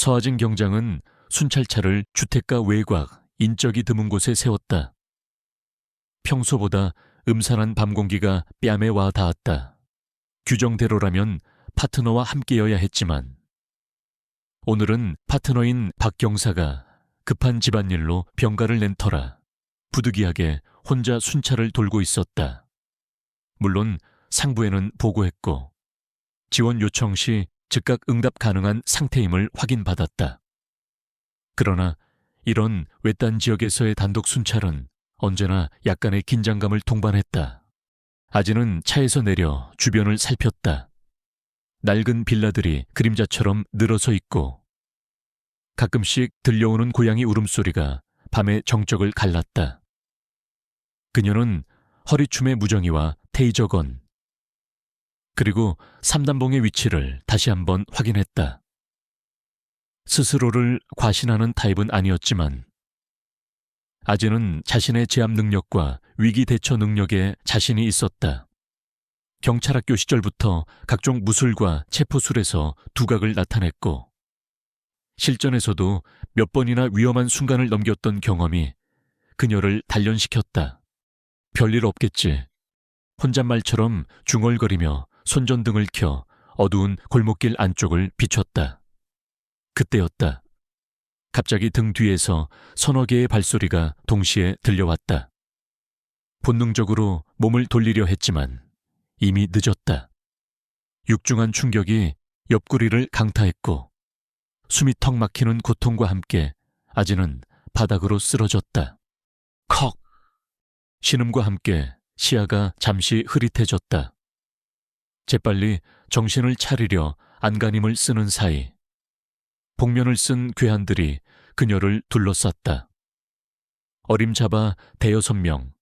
서아진 경장은 순찰차를 주택가 외곽, 인적이 드문 곳에 세웠다. 평소보다 음산한 밤 공기가 뺨에 와 닿았다. 규정대로라면 파트너와 함께여야 했지만 오늘은 파트너인 박 경사가 급한 집안일로 병가를 낸 터라 부득이하게 혼자 순찰을 돌고 있었다. 물론 상부에는 보고했고 지원 요청 시 즉각 응답 가능한 상태임을 확인받았다. 그러나 이런 외딴 지역에서의 단독 순찰은 언제나 약간의 긴장감을 동반했다. 아지는 차에서 내려 주변을 살폈다. 낡은 빌라들이 그림자처럼 늘어서 있고 가끔씩 들려오는 고양이 울음소리가 밤의 정적을 갈랐다. 그녀는 허리춤의 무정이와 테이저건 그리고 삼단봉의 위치를 다시 한번 확인했다. 스스로를 과신하는 타입은 아니었지만 아지는 자신의 제압 능력과 위기 대처 능력에 자신이 있었다. 경찰학교 시절부터 각종 무술과 체포술에서 두각을 나타냈고 실전에서도 몇 번이나 위험한 순간을 넘겼던 경험이 그녀를 단련시켰다. 별일 없겠지. 혼잣말처럼 중얼거리며 손전등을 켜 어두운 골목길 안쪽을 비췄다. 그때였다. 갑자기 등 뒤에서 서너 개의 발소리가 동시에 들려왔다. 본능적으로 몸을 돌리려 했지만 이미 늦었다. 육중한 충격이 옆구리를 강타했고 숨이 턱 막히는 고통과 함께 아지는 바닥으로 쓰러졌다. 컥! 신음과 함께 시야가 잠시 흐릿해졌다. 재빨리 정신을 차리려 안간힘을 쓰는 사이 복면을 쓴 괴한들이 그녀를 둘러쌌다. 어림잡아 대여섯 명,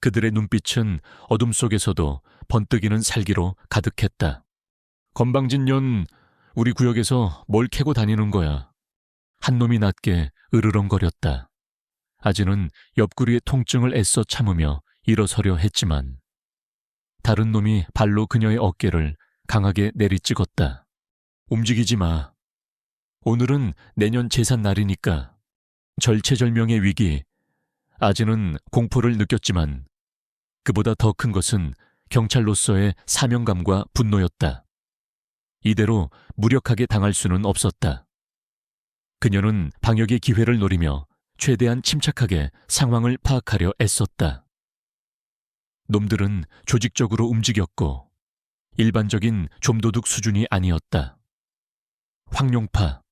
그들의 눈빛은 어둠 속에서도 번뜩이는 살기로 가득했다. 건방진 년, 우리 구역에서 뭘 캐고 다니는 거야. 한 놈이 낮게 으르렁거렸다. 아지는 옆구리의 통증을 애써 참으며 일어서려 했지만 다른 놈이 발로 그녀의 어깨를 강하게 내리찍었다. 움직이지 마. 오늘은 내년 제삿 날이니까. 절체절명의 위기. 아지는 공포를 느꼈지만 그보다 더 큰 것은 경찰로서의 사명감과 분노였다. 이대로 무력하게 당할 수는 없었다. 그녀는 방역의 기회를 노리며 최대한 침착하게 상황을 파악하려 애썼다. 놈들은 조직적으로 움직였고 일반적인 좀도둑 수준이 아니었다. 황룡파.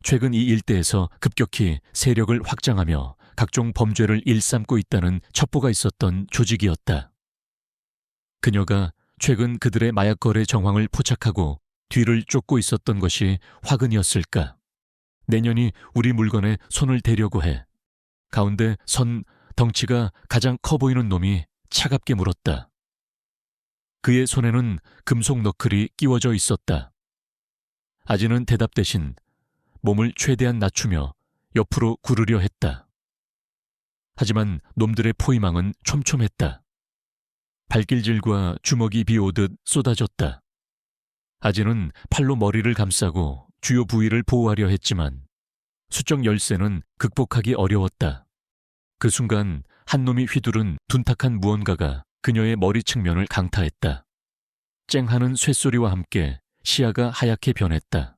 최근 이 일대에서 급격히 세력을 확장하며 각종 범죄를 일삼고 있다는 첩보가 있었던 조직이었다. 그녀가 최근 그들의 마약 거래 정황을 포착하고 뒤를 쫓고 있었던 것이 화근이었을까? 내년이 우리 물건에 손을 대려고 해. 가운데 선 덩치가 가장 커 보이는 놈이 차갑게 물었다. 그의 손에는 금속 너클이 끼워져 있었다. 아지는 대답 대신 몸을 최대한 낮추며 옆으로 구르려 했다. 하지만 놈들의 포위망은 촘촘했다. 발길질과 주먹이 비오듯 쏟아졌다. 아지는 팔로 머리를 감싸고 주요 부위를 보호하려 했지만 수적 열쇠는 극복하기 어려웠다. 그 순간 한 놈이 휘두른 둔탁한 무언가가 그녀의 머리 측면을 강타했다. 쨍하는 쇳소리와 함께 시야가 하얗게 변했다.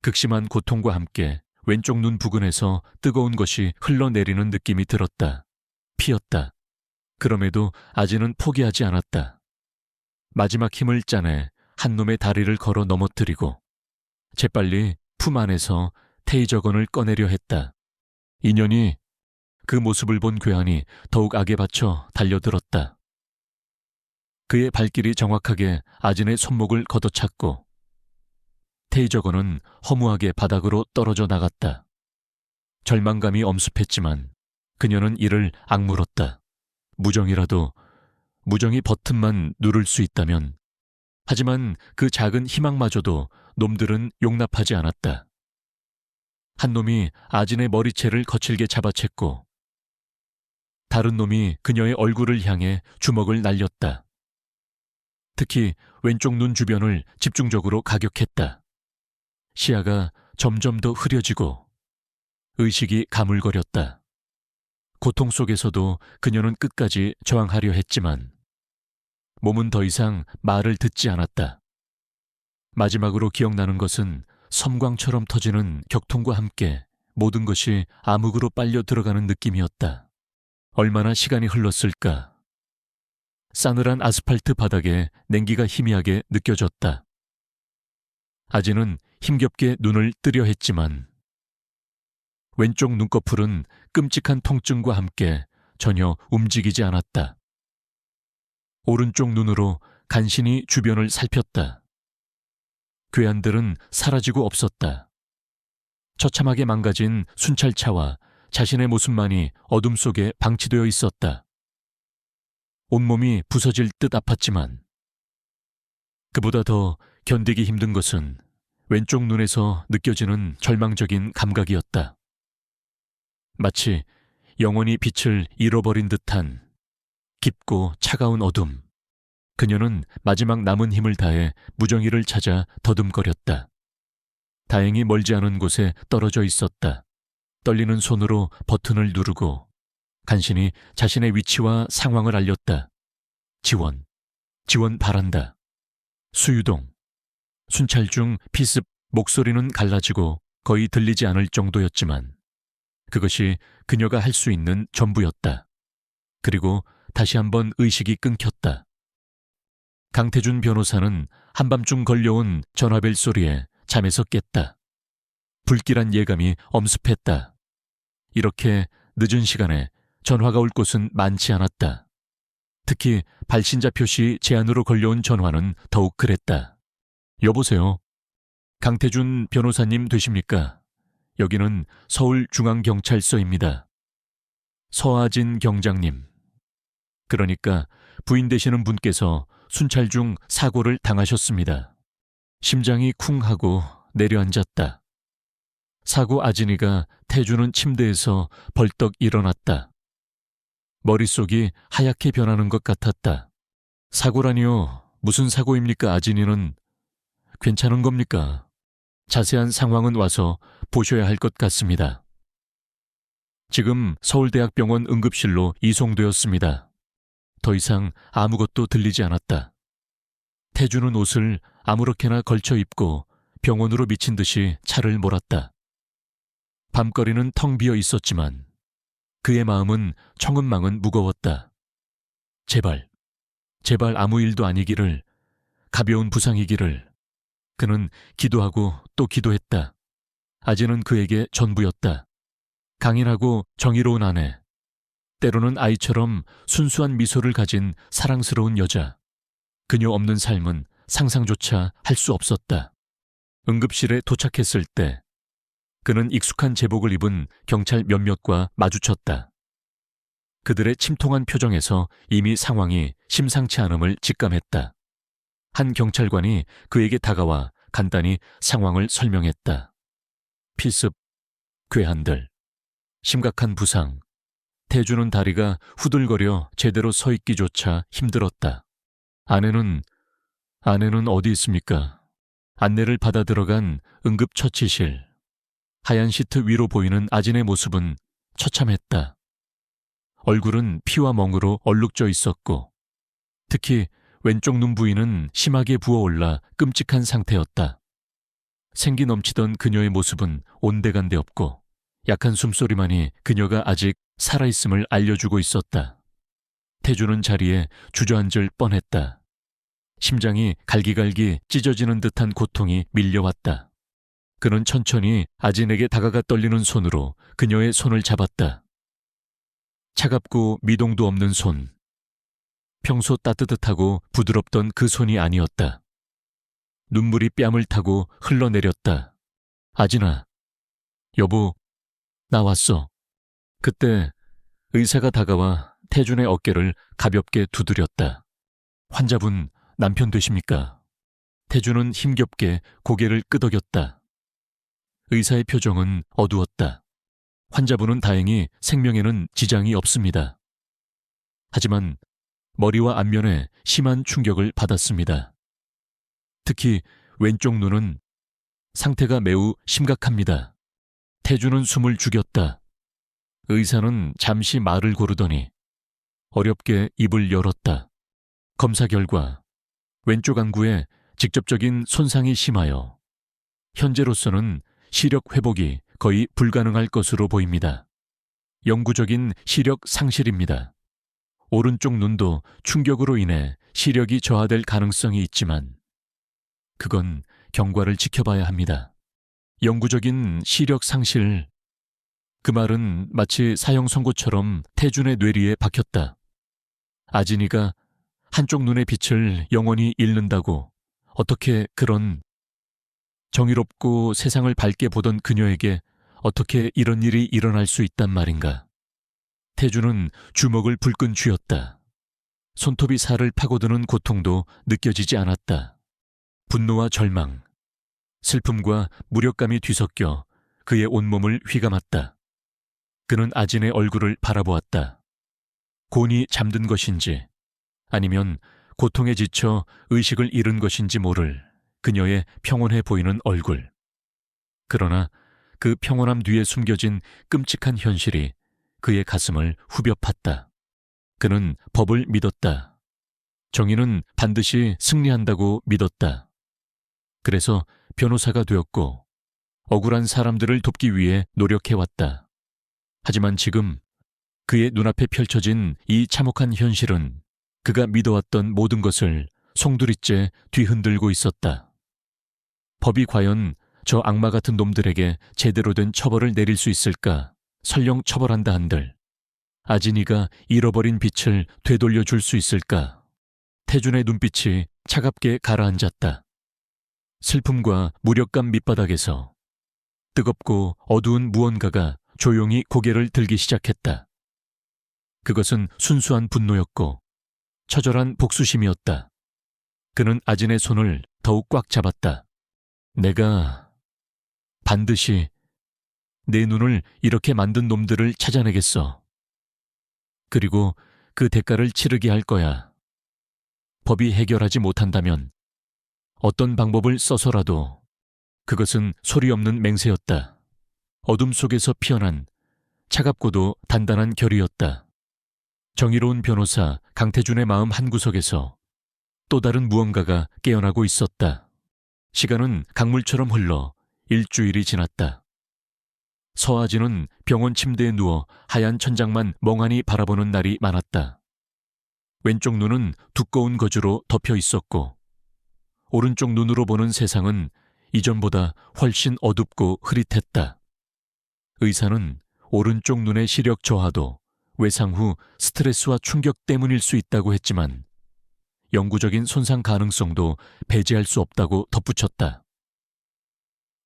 극심한 고통과 함께 왼쪽 눈 부근에서 뜨거운 것이 흘러내리는 느낌이 들었다. 피었다. 그럼에도 아지는 포기하지 않았다. 마지막 힘을 짜내 한 놈의 다리를 걸어 넘어뜨리고 재빨리 품 안에서 테이저건을 꺼내려 했다. 인연이 그 모습을 본 괴한이 더욱 악에 받쳐 달려들었다. 그의 발길이 정확하게 아진의 손목을 걷어찼고 테이저건은 허무하게 바닥으로 떨어져 나갔다. 절망감이 엄습했지만 그녀는 이를 악물었다. 무정이 버튼만 누를 수 있다면. 하지만 그 작은 희망마저도 놈들은 용납하지 않았다. 한 놈이 아진의 머리채를 거칠게 잡아챘고 다른 놈이 그녀의 얼굴을 향해 주먹을 날렸다. 특히 왼쪽 눈 주변을 집중적으로 가격했다. 시야가 점점 더 흐려지고 의식이 가물거렸다. 고통 속에서도 그녀는 끝까지 저항하려 했지만 몸은 더 이상 말을 듣지 않았다. 마지막으로 기억나는 것은 섬광처럼 터지는 격통과 함께 모든 것이 암흑으로 빨려 들어가는 느낌이었다. 얼마나 시간이 흘렀을까? 싸늘한 아스팔트 바닥에 냉기가 희미하게 느껴졌다. 아지는 힘겹게 눈을 뜨려 했지만 왼쪽 눈꺼풀은 끔찍한 통증과 함께 전혀 움직이지 않았다. 오른쪽 눈으로 간신히 주변을 살폈다. 괴한들은 사라지고 없었다. 처참하게 망가진 순찰차와 자신의 모습만이 어둠 속에 방치되어 있었다. 온몸이 부서질 듯 아팠지만 그보다 더 견디기 힘든 것은 왼쪽 눈에서 느껴지는 절망적인 감각이었다. 마치 영원히 빛을 잃어버린 듯한 깊고 차가운 어둠. 그녀는 마지막 남은 힘을 다해 무정이를 찾아 더듬거렸다. 다행히 멀지 않은 곳에 떨어져 있었다. 떨리는 손으로 버튼을 누르고 간신히 자신의 위치와 상황을 알렸다. 지원 바란다. 수유동. 순찰 중 피습. 목소리는 갈라지고 거의 들리지 않을 정도였지만 그것이 그녀가 할 수 있는 전부였다. 그리고 다시 한번 의식이 끊겼다. 강태준 변호사는 한밤중 걸려온 전화벨 소리에 잠에서 깼다. 불길한 예감이 엄습했다. 이렇게 늦은 시간에 전화가 올 곳은 많지 않았다. 특히 발신자 표시 제한으로 걸려온 전화는 더욱 그랬다. 여보세요. 강태준 변호사님 되십니까? 여기는 서울중앙경찰서입니다. 서아진 경장님. 그러니까 부인 되시는 분께서 순찰 중 사고를 당하셨습니다. 심장이 쿵 하고 내려앉았다. 사고 아진이가 태주는 침대에서 벌떡 일어났다. 머릿속이 하얗게 변하는 것 같았다. 사고라니요? 무슨 사고입니까, 아진이는? 괜찮은 겁니까? 자세한 상황은 와서 보셔야 할 것 같습니다. 지금 서울대학병원 응급실로 이송되었습니다. 더 이상 아무것도 들리지 않았다. 태주는 옷을 아무렇게나 걸쳐 입고 병원으로 미친 듯이 차를 몰았다. 밤거리는 텅 비어 있었지만 그의 마음은 청은망은 무거웠다. 제발 아무 일도 아니기를, 가벼운 부상이기를. 그는 기도하고 또 기도했다. 아지는 그에게 전부였다. 강인하고 정의로운 아내, 때로는 아이처럼 순수한 미소를 가진 사랑스러운 여자. 그녀 없는 삶은 상상조차 할 수 없었다. 응급실에 도착했을 때 그는 익숙한 제복을 입은 경찰 몇몇과 마주쳤다. 그들의 침통한 표정에서 이미 상황이 심상치 않음을 직감했다. 한 경찰관이 그에게 다가와 간단히 상황을 설명했다. 피습, 괴한들, 심각한 부상. 태주는 다리가 후들거려 제대로 서 있기조차 힘들었다. 아내는 어디 있습니까? 안내를 받아 들어간 응급처치실. 하얀 시트 위로 보이는 아진의 모습은 처참했다. 얼굴은 피와 멍으로 얼룩져 있었고 특히 왼쪽 눈 부위는 심하게 부어올라 끔찍한 상태였다. 생기 넘치던 그녀의 모습은 온데간데 없고 약한 숨소리만이 그녀가 아직 살아있음을 알려주고 있었다. 태주는 자리에 주저앉을 뻔했다. 심장이 갈기갈기 찢어지는 듯한 고통이 밀려왔다. 그는 천천히 아진에게 다가가 떨리는 손으로 그녀의 손을 잡았다. 차갑고 미동도 없는 손. 평소 따뜻하고 부드럽던 그 손이 아니었다. 눈물이 뺨을 타고 흘러내렸다. 아진아, 여보, 나 왔어. 그때 의사가 다가와 태준의 어깨를 가볍게 두드렸다. 환자분 남편 되십니까? 태준은 힘겹게 고개를 끄덕였다. 의사의 표정은 어두웠다. 환자분은 다행히 생명에는 지장이 없습니다. 하지만 머리와 안면에 심한 충격을 받았습니다. 특히 왼쪽 눈은 상태가 매우 심각합니다. 태주는 숨을 죽였다. 의사는 잠시 말을 고르더니 어렵게 입을 열었다. 검사 결과 왼쪽 안구에 직접적인 손상이 심하여 현재로서는 시력 회복이 거의 불가능할 것으로 보입니다. 영구적인 시력 상실입니다. 오른쪽 눈도 충격으로 인해 시력이 저하될 가능성이 있지만 그건 경과를 지켜봐야 합니다. 영구적인 시력 상실. 그 말은 마치 사형 선고처럼 태준의 뇌리에 박혔다. 아진이가 한쪽 눈의 빛을 영원히 잃는다고 어떻게 그런 정의롭고 세상을 밝게 보던 그녀에게 어떻게 이런 일이 일어날 수 있단 말인가. 태준은 주먹을 불끈 쥐었다. 손톱이 살을 파고드는 고통도 느껴지지 않았다. 분노와 절망, 슬픔과 무력감이 뒤섞여 그의 온몸을 휘감았다. 그는 아진의 얼굴을 바라보았다. 곤히 잠든 것인지 아니면 고통에 지쳐 의식을 잃은 것인지 모를 그녀의 평온해 보이는 얼굴. 그러나 그 평온함 뒤에 숨겨진 끔찍한 현실이 그의 가슴을 후벼 팠다. 그는 법을 믿었다. 정의는 반드시 승리한다고 믿었다. 그래서 변호사가 되었고 억울한 사람들을 돕기 위해 노력해왔다. 하지만 지금 그의 눈앞에 펼쳐진 이 참혹한 현실은 그가 믿어왔던 모든 것을 송두리째 뒤흔들고 있었다. 법이 과연 저 악마 같은 놈들에게 제대로 된 처벌을 내릴 수 있을까? 설령 처벌한다 한들 아진이가 잃어버린 빛을 되돌려 줄 수 있을까? 태준의 눈빛이 차갑게 가라앉았다. 슬픔과 무력감 밑바닥에서 뜨겁고 어두운 무언가가 조용히 고개를 들기 시작했다. 그것은 순수한 분노였고 처절한 복수심이었다. 그는 아진의 손을 더욱 꽉 잡았다. 내가 반드시 내 눈을 이렇게 만든 놈들을 찾아내겠어. 그리고 그 대가를 치르게 할 거야. 법이 해결하지 못한다면 어떤 방법을 써서라도. 그것은 소리 없는 맹세였다. 어둠 속에서 피어난 차갑고도 단단한 결의였다. 정의로운 변호사 강태준의 마음 한구석에서 또 다른 무언가가 깨어나고 있었다. 시간은 강물처럼 흘러 일주일이 지났다. 서아진은 병원 침대에 누워 하얀 천장만 멍하니 바라보는 날이 많았다. 왼쪽 눈은 두꺼운 거즈로 덮여 있었고 오른쪽 눈으로 보는 세상은 이전보다 훨씬 어둡고 흐릿했다. 의사는 오른쪽 눈의 시력 저하도 외상 후 스트레스와 충격 때문일 수 있다고 했지만 영구적인 손상 가능성도 배제할 수 없다고 덧붙였다.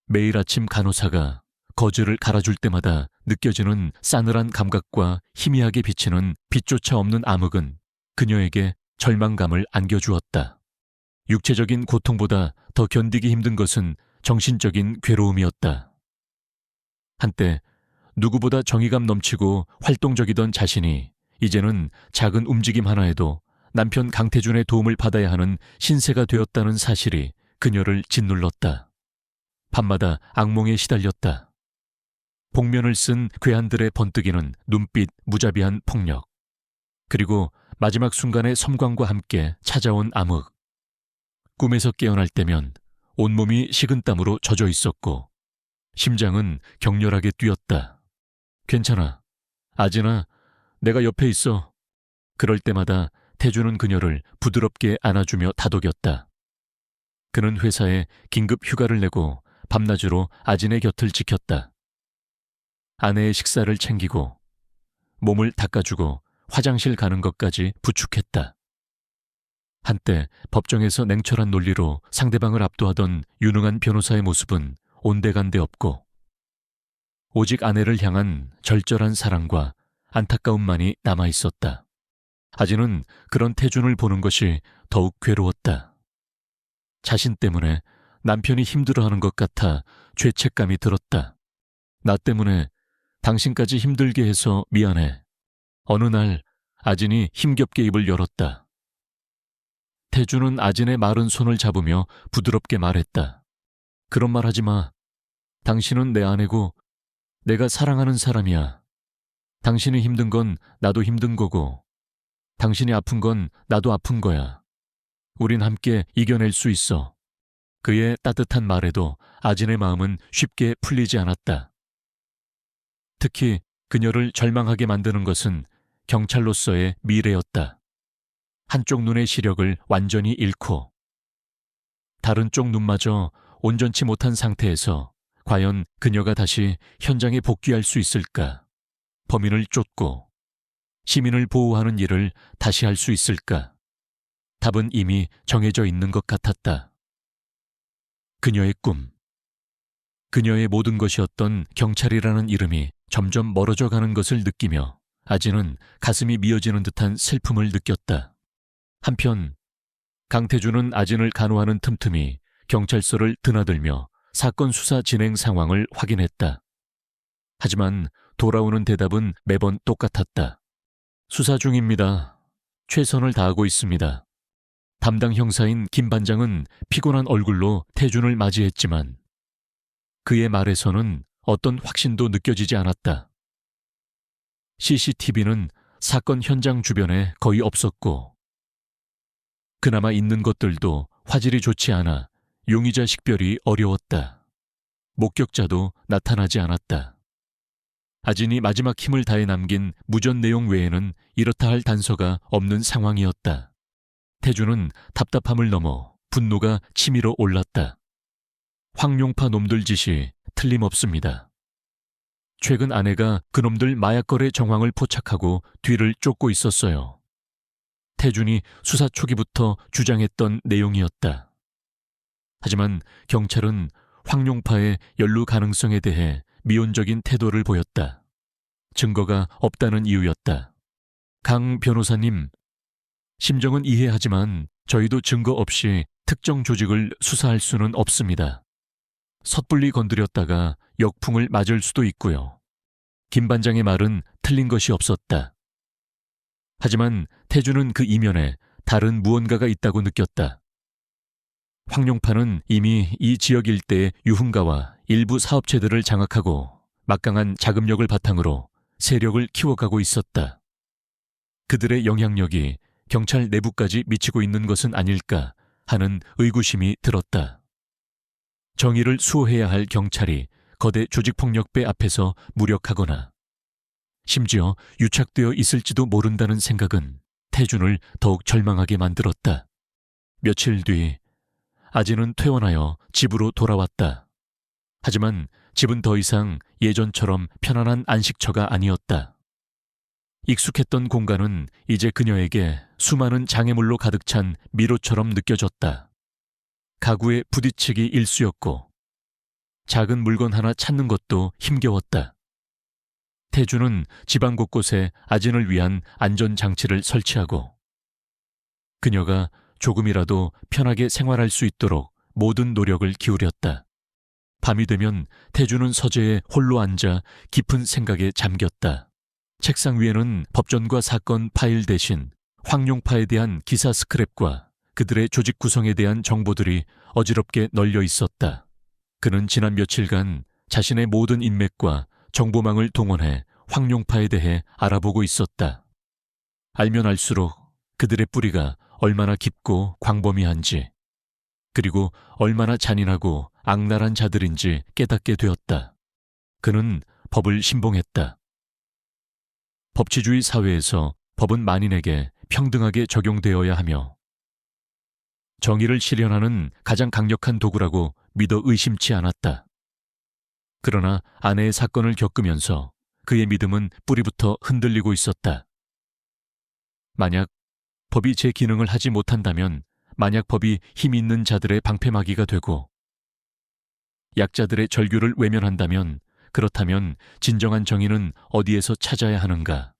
매일 아침 간호사가 거즈를 갈아줄 때마다 느껴지는 싸늘한 감각과 희미하게 비치는 빛조차 없는 암흑은 그녀에게 절망감을 안겨주었다. 육체적인 고통보다 더 견디기 힘든 것은 정신적인 괴로움이었다. 한때 누구보다 정의감 넘치고 활동적이던 자신이 이제는 작은 움직임 하나에도 남편 강태준의 도움을 받아야 하는 신세가 되었다는 사실이 그녀를 짓눌렀다. 밤마다 악몽에 시달렸다. 복면을 쓴 괴한들의 번뜩이는 눈빛, 무자비한 폭력. 그리고 마지막 순간의 섬광과 함께 찾아온 암흑. 꿈에서 깨어날 때면 온몸이 식은땀으로 젖어 있었고 심장은 격렬하게 뛰었다. 괜찮아. 아진아, 내가 옆에 있어. 그럴 때마다 태주는 그녀를 부드럽게 안아주며 다독였다. 그는 회사에 긴급 휴가를 내고 밤낮으로 아진의 곁을 지켰다. 아내의 식사를 챙기고 몸을 닦아주고 화장실 가는 것까지 부축했다. 한때 법정에서 냉철한 논리로 상대방을 압도하던 유능한 변호사의 모습은 온데간데 없고 오직 아내를 향한 절절한 사랑과 안타까움만이 남아있었다. 아진은 그런 태준을 보는 것이 더욱 괴로웠다. 자신 때문에 남편이 힘들어하는 것 같아 죄책감이 들었다. 나 때문에 당신까지 힘들게 해서 미안해. 어느 날 아진이 힘겹게 입을 열었다. 태준은 아진의 마른 손을 잡으며 부드럽게 말했다. 그런 말 하지 마. 당신은 내 아내고 내가 사랑하는 사람이야. 당신이 힘든 건 나도 힘든 거고 당신이 아픈 건 나도 아픈 거야. 우린 함께 이겨낼 수 있어. 그의 따뜻한 말에도 아진의 마음은 쉽게 풀리지 않았다. 특히 그녀를 절망하게 만드는 것은 경찰로서의 미래였다. 한쪽 눈의 시력을 완전히 잃고 다른 쪽 눈마저 온전치 못한 상태에서 과연 그녀가 다시 현장에 복귀할 수 있을까? 범인을 쫓고 시민을 보호하는 일을 다시 할 수 있을까? 답은 이미 정해져 있는 것 같았다. 그녀의 꿈, 그녀의 모든 것이었던 경찰이라는 이름이 점점 멀어져 가는 것을 느끼며 아진은 가슴이 미어지는 듯한 슬픔을 느꼈다. 한편 강태준은 아진을 간호하는 틈틈이 경찰서를 드나들며 사건 수사 진행 상황을 확인했다. 하지만 돌아오는 대답은 매번 똑같았다. 수사 중입니다. 최선을 다하고 있습니다. 담당 형사인 김 반장은 피곤한 얼굴로 태준을 맞이했지만 그의 말에서는 어떤 확신도 느껴지지 않았다. CCTV는 사건 현장 주변에 거의 없었고 그나마 있는 것들도 화질이 좋지 않아 용의자 식별이 어려웠다. 목격자도 나타나지 않았다. 아진이 마지막 힘을 다해 남긴 무전 내용 외에는 이렇다 할 단서가 없는 상황이었다. 태준은 답답함을 넘어 분노가 치밀어 올랐다. 황룡파 놈들 짓이 틀림없습니다. 최근 아내가 그놈들 마약거래 정황을 포착하고 뒤를 쫓고 있었어요. 태준이 수사 초기부터 주장했던 내용이었다. 하지만 경찰은 황룡파의 연루 가능성에 대해 미온적인 태도를 보였다. 증거가 없다는 이유였다. 강 변호사님, 심정은 이해하지만 저희도 증거 없이 특정 조직을 수사할 수는 없습니다. 섣불리 건드렸다가 역풍을 맞을 수도 있고요. 김 반장의 말은 틀린 것이 없었다. 하지만 태준은 그 이면에 다른 무언가가 있다고 느꼈다. 황룡파는 이미 이 지역 일대의 유흥가와 일부 사업체들을 장악하고 막강한 자금력을 바탕으로 세력을 키워가고 있었다. 그들의 영향력이 경찰 내부까지 미치고 있는 것은 아닐까 하는 의구심이 들었다. 정의를 수호해야 할 경찰이 거대 조직폭력배 앞에서 무력하거나 심지어 유착되어 있을지도 모른다는 생각은 태준을 더욱 절망하게 만들었다. 며칠 뒤 아진은 퇴원하여 집으로 돌아왔다. 하지만 집은 더 이상 예전처럼 편안한 안식처가 아니었다. 익숙했던 공간은 이제 그녀에게 수많은 장애물로 가득 찬 미로처럼 느껴졌다. 가구에 부딪히기 일쑤였고 작은 물건 하나 찾는 것도 힘겨웠다. 태준은 집안 곳곳에 아진을 위한 안전장치를 설치하고 그녀가 조금이라도 편하게 생활할 수 있도록 모든 노력을 기울였다. 밤이 되면 태준은 서재에 홀로 앉아 깊은 생각에 잠겼다. 책상 위에는 법전과 사건 파일 대신 황룡파에 대한 기사 스크랩과 그들의 조직 구성에 대한 정보들이 어지럽게 널려 있었다. 그는 지난 며칠간 자신의 모든 인맥과 정보망을 동원해 황룡파에 대해 알아보고 있었다. 알면 알수록 그들의 뿌리가 얼마나 깊고 광범위한지, 그리고 얼마나 잔인하고 악랄한 자들인지 깨닫게 되었다. 그는 법을 신봉했다. 법치주의 사회에서 법은 만인에게 평등하게 적용되어야 하며 정의를 실현하는 가장 강력한 도구라고 믿어 의심치 않았다. 그러나 아내의 사건을 겪으면서 그의 믿음은 뿌리부터 흔들리고 있었다. 만약 법이 제 기능을 하지 못한다면, 만약 법이 힘 있는 자들의 방패막이가 되고 약자들의 절규를 외면한다면, 그렇다면 진정한 정의는 어디에서 찾아야 하는가?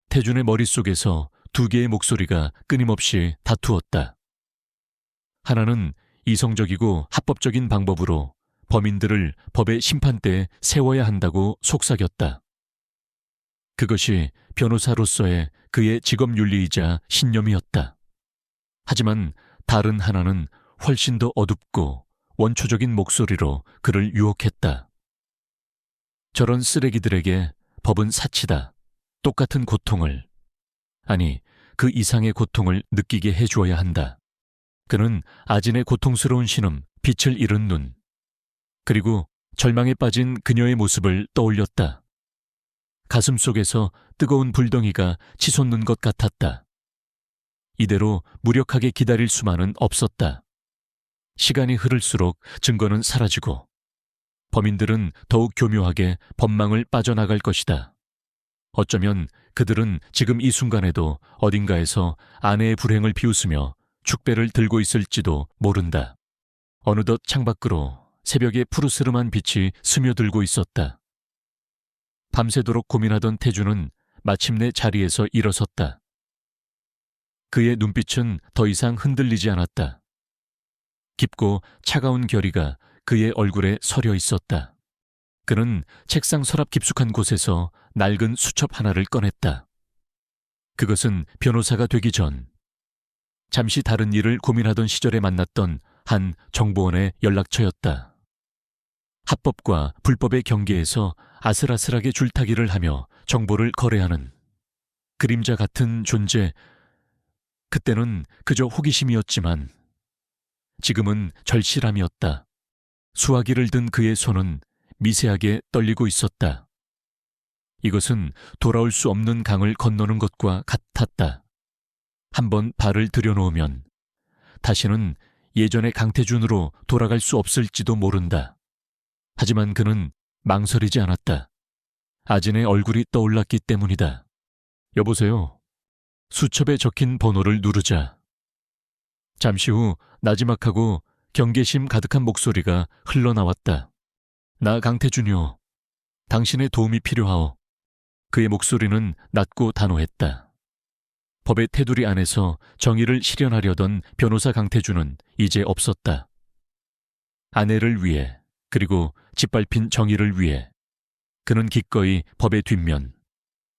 태준의 머릿속에서 두 개의 목소리가 끊임없이 다투었다. 하나는 이성적이고 합법적인 방법으로 범인들을 법의 심판대에 세워야 한다고 속삭였다. 그것이 변호사로서의 그의 직업윤리이자 신념이었다. 하지만 다른 하나는 훨씬 더 어둡고 원초적인 목소리로 그를 유혹했다. 저런 쓰레기들에게 법은 사치다. 똑같은 고통을, 아니 그 이상의 고통을 느끼게 해주어야 한다. 그는 아진의 고통스러운 신음, 빛을 잃은 눈, 그리고 절망에 빠진 그녀의 모습을 떠올렸다. 가슴 속에서 뜨거운 불덩이가 치솟는 것 같았다. 이대로 무력하게 기다릴 수만은 없었다. 시간이 흐를수록 증거는 사라지고 범인들은 더욱 교묘하게 법망을 빠져나갈 것이다. 어쩌면 그들은 지금 이 순간에도 어딘가에서 아내의 불행을 비웃으며 축배를 들고 있을지도 모른다. 어느덧 창밖으로 새벽의 푸르스름한 빛이 스며들고 있었다. 밤새도록 고민하던 태주는 마침내 자리에서 일어섰다. 그의 눈빛은 더 이상 흔들리지 않았다. 깊고 차가운 결의가 그의 얼굴에 서려 있었다. 그는 책상 서랍 깊숙한 곳에서 낡은 수첩 하나를 꺼냈다. 그것은 변호사가 되기 전, 잠시 다른 일을 고민하던 시절에 만났던 한 정보원의 연락처였다. 합법과 불법의 경계에서 아슬아슬하게 줄타기를 하며 정보를 거래하는 그림자 같은 존재. 그때는 그저 호기심이었지만 지금은 절실함이었다. 수화기를 든 그의 손은 미세하게 떨리고 있었다. 이것은 돌아올 수 없는 강을 건너는 것과 같았다. 한번 발을 들여놓으면 다시는 예전의 강태준으로 돌아갈 수 없을지도 모른다. 하지만 그는 망설이지 않았다. 아진의 얼굴이 떠올랐기 때문이다. 여보세요. 수첩에 적힌 번호를 누르자 잠시 후 나지막하고 경계심 가득한 목소리가 흘러나왔다. 나 강태준이요. 당신의 도움이 필요하오. 그의 목소리는 낮고 단호했다. 법의 테두리 안에서 정의를 실현하려던 변호사 강태준은 이제 없었다. 아내를 위해, 그리고 짓밟힌 정의를 위해 그는 기꺼이 법의 뒷면,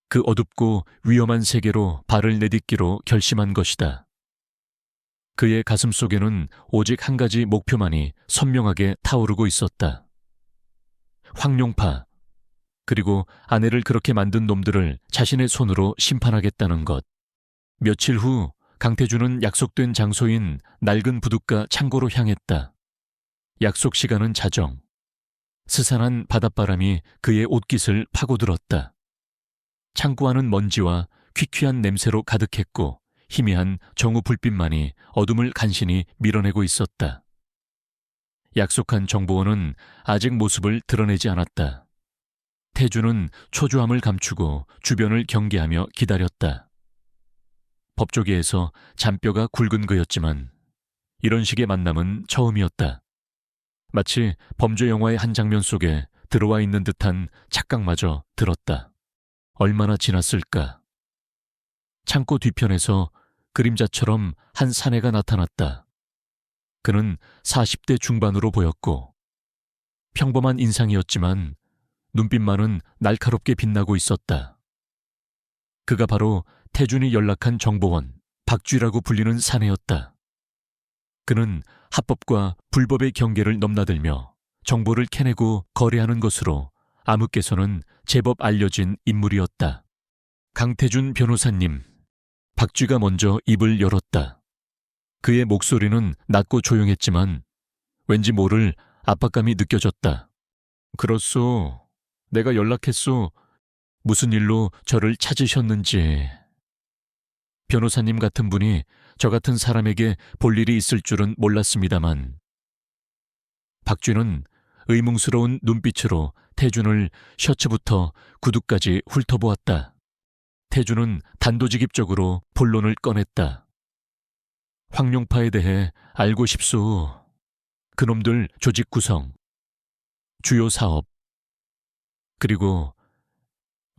그 어둡고 위험한 세계로 발을 내딛기로 결심한 것이다. 그의 가슴 속에는 오직 한 가지 목표만이 선명하게 타오르고 있었다. 황룡파, 그리고 아내를 그렇게 만든 놈들을 자신의 손으로 심판하겠다는 것. 며칠 후 강태준은 약속된 장소인 낡은 부둣가 창고로 향했다. 약속 시간은 자정. 스산한 바닷바람이 그의 옷깃을 파고들었다. 창고 안은 먼지와 퀴퀴한 냄새로 가득했고 희미한 정우 불빛만이 어둠을 간신히 밀어내고 있었다. 약속한 정보원은 아직 모습을 드러내지 않았다. 태주는 초조함을 감추고 주변을 경계하며 기다렸다. 법조계에서 잔뼈가 굵은 그였지만 이런 식의 만남은 처음이었다. 마치 범죄 영화의 한 장면 속에 들어와 있는 듯한 착각마저 들었다. 얼마나 지났을까? 창고 뒤편에서 그림자처럼 한 사내가 나타났다. 그는 40대 중반으로 보였고 평범한 인상이었지만 눈빛만은 날카롭게 빛나고 있었다. 그가 바로 태준이 연락한 정보원 박쥐라고 불리는 사내였다. 그는 합법과 불법의 경계를 넘나들며 정보를 캐내고 거래하는 것으로 아무께서는 제법 알려진 인물이었다. 강태준 변호사님. 박쥐가 먼저 입을 열었다. 그의 목소리는 낮고 조용했지만 왠지 모를 압박감이 느껴졌다. 그렇소. 내가 연락했소. 무슨 일로 저를 찾으셨는지. 변호사님 같은 분이 저 같은 사람에게 볼 일이 있을 줄은 몰랐습니다만. 박쥐는 의문스러운 눈빛으로 태준을 셔츠부터 구두까지 훑어보았다. 태준은 단도직입적으로 본론을 꺼냈다. 황룡파에 대해 알고 싶소. 그놈들 조직 구성, 주요 사업, 그리고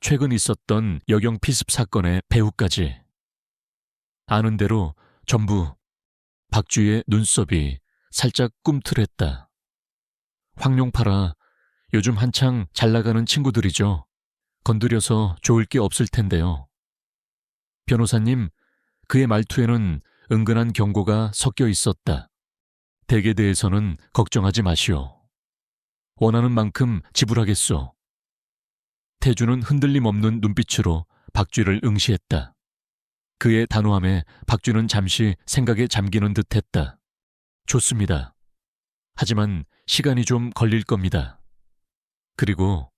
최근 있었던 여경 피습 사건의 배후까지. 아는 대로 전부. 박쥐의 눈썹이 살짝 꿈틀했다. 황룡파라 요즘 한창 잘 나가는 친구들이죠. 건드려서 좋을 게 없을 텐데요. 변호사님, 그의 말투에는 은근한 경고가 섞여 있었다. 댁에 대해서는 걱정하지 마시오. 원하는 만큼 지불하겠소. 태주는 흔들림 없는 눈빛으로 박쥐를 응시했다. 그의 단호함에 박쥐는 잠시 생각에 잠기는 듯했다. 좋습니다. 하지만 시간이 좀 걸릴 겁니다. 그리고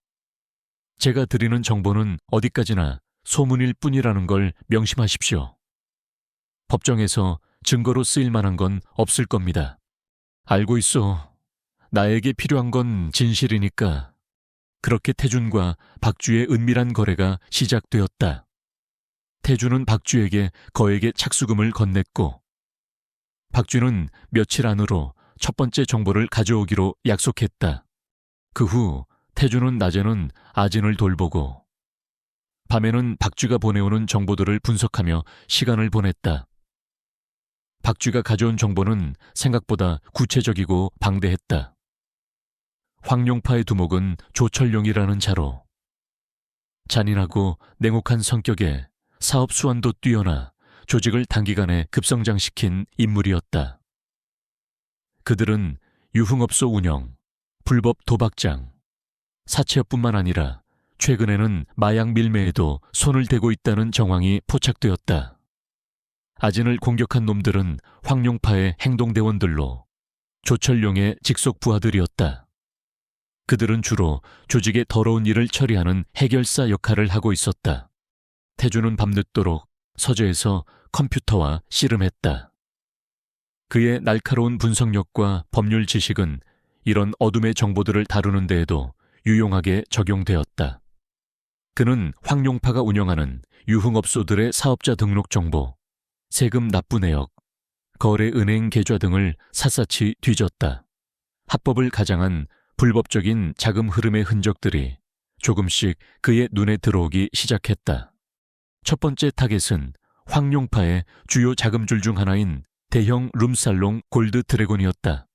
제가 드리는 정보는 어디까지나 소문일 뿐이라는 걸 명심하십시오. 법정에서 증거로 쓰일 만한 건 없을 겁니다. 알고 있소. 나에게 필요한 건 진실이니까. 그렇게 태준과 박쥐의 은밀한 거래가 시작되었다. 태준은 박쥐에게 거액의 착수금을 건넸고 박쥐는 며칠 안으로 첫 번째 정보를 가져오기로 약속했다. 그 후 태준은 낮에는 아진을 돌보고 밤에는 박쥐가 보내오는 정보들을 분석하며 시간을 보냈다. 박쥐가 가져온 정보는 생각보다 구체적이고 방대했다. 황룡파의 두목은 조철룡이라는 자로 잔인하고 냉혹한 성격에 사업 수완도 뛰어나 조직을 단기간에 급성장시킨 인물이었다. 그들은 유흥업소 운영, 불법 도박장, 사채업뿐만 아니라 최근에는 마약 밀매에도 손을 대고 있다는 정황이 포착되었다. 아진을 공격한 놈들은 황룡파의 행동대원들로 조철룡의 직속 부하들이었다. 그들은 주로 조직의 더러운 일을 처리하는 해결사 역할을 하고 있었다. 태주는 밤늦도록 서재에서 컴퓨터와 씨름했다. 그의 날카로운 분석력과 법률 지식은 이런 어둠의 정보들을 다루는 데에도 유용하게 적용되었다. 그는 황룡파가 운영하는 유흥업소들의 사업자 등록 정보, 세금 납부 내역, 거래 은행 계좌 등을 샅샅이 뒤졌다. 합법을 가장한 불법적인 자금 흐름의 흔적들이 조금씩 그의 눈에 들어오기 시작했다. 첫 번째 타겟은 황룡파의 주요 자금줄 중 하나인 대형 룸살롱 골드 드래곤이었다.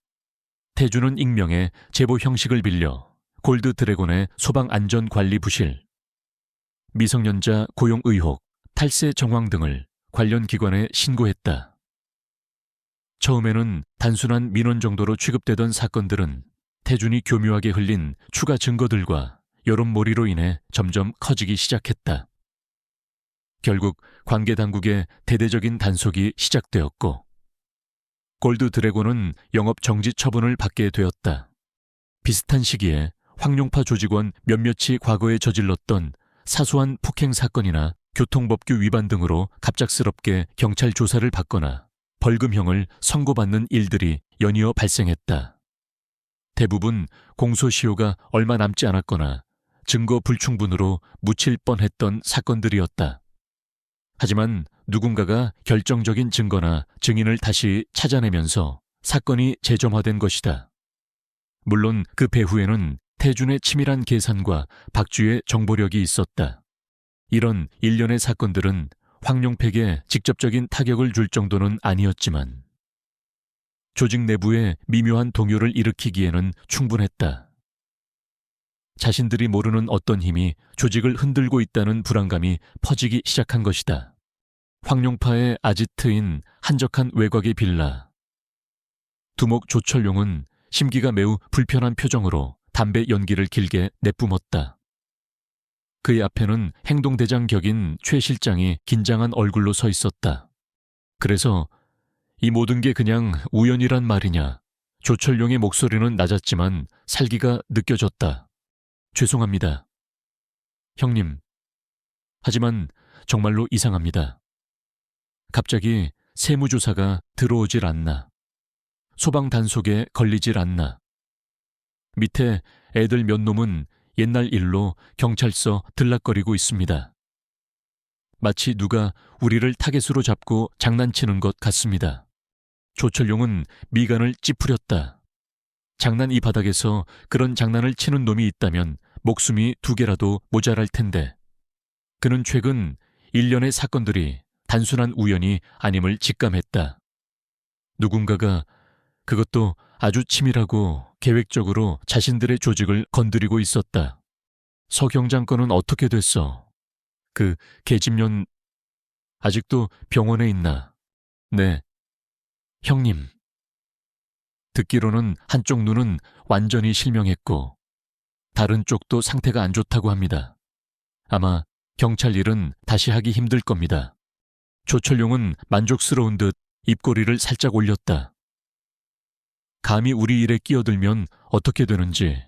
태주는 익명의 제보 형식을 빌려 골드 드래곤의 소방 안전 관리 부실, 미성년자 고용 의혹, 탈세 정황 등을 관련 기관에 신고했다. 처음에는 단순한 민원 정도로 취급되던 사건들은 태준이 교묘하게 흘린 추가 증거들과 여론몰이로 인해 점점 커지기 시작했다. 결국 관계당국의 대대적인 단속이 시작되었고 골드 드래곤은 영업 정지 처분을 받게 되었다. 비슷한 시기에 황룡파 조직원 몇몇이 과거에 저질렀던 사소한 폭행 사건이나 교통법규 위반 등으로 갑작스럽게 경찰 조사를 받거나 벌금형을 선고받는 일들이 연이어 발생했다. 대부분 공소시효가 얼마 남지 않았거나 증거 불충분으로 묻힐 뻔했던 사건들이었다. 하지만 누군가가 결정적인 증거나 증인을 다시 찾아내면서 사건이 재점화된 것이다. 물론 그 배후에는 태준의 치밀한 계산과 박쥐의 정보력이 있었다. 이런 일련의 사건들은 황룡팩에 직접적인 타격을 줄 정도는 아니었지만 조직 내부에 미묘한 동요를 일으키기에는 충분했다. 자신들이 모르는 어떤 힘이 조직을 흔들고 있다는 불안감이 퍼지기 시작한 것이다. 황룡파의 아지트인 한적한 외곽의 빌라. 두목 조철룡은 심기가 매우 불편한 표정으로 담배 연기를 길게 내뿜었다. 그의 앞에는 행동대장 격인 최 실장이 긴장한 얼굴로 서 있었다. 그래서 이 모든 게 그냥 우연이란 말이냐. 조철룡의 목소리는 낮았지만 살기가 느껴졌다. 죄송합니다. 형님. 하지만 정말로 이상합니다. 갑자기 세무조사가 들어오질 않나. 소방 단속에 걸리질 않나. 밑에 애들 몇 놈은 옛날 일로 경찰서 들락거리고 있습니다. 마치 누가 우리를 타겟으로 잡고 장난치는 것 같습니다. 조철룡은 미간을 찌푸렸다. 장난 이 바닥에서 그런 장난을 치는 놈이 있다면 목숨이 2개라도 모자랄 텐데. 그는 최근 일련의 사건들이 단순한 우연이 아님을 직감했다. 누군가가 그것도 아주 치밀하고 계획적으로 자신들의 조직을 건드리고 있었다. 서 경장 건은 어떻게 됐어? 그 계집년 아직도 병원에 있나? 네. 형님. 듣기로는 한쪽 눈은 완전히 실명했고 다른 쪽도 상태가 안 좋다고 합니다. 아마 경찰 일은 다시 하기 힘들 겁니다. 조철용은 만족스러운 듯 입꼬리를 살짝 올렸다. 감히 우리 일에 끼어들면 어떻게 되는지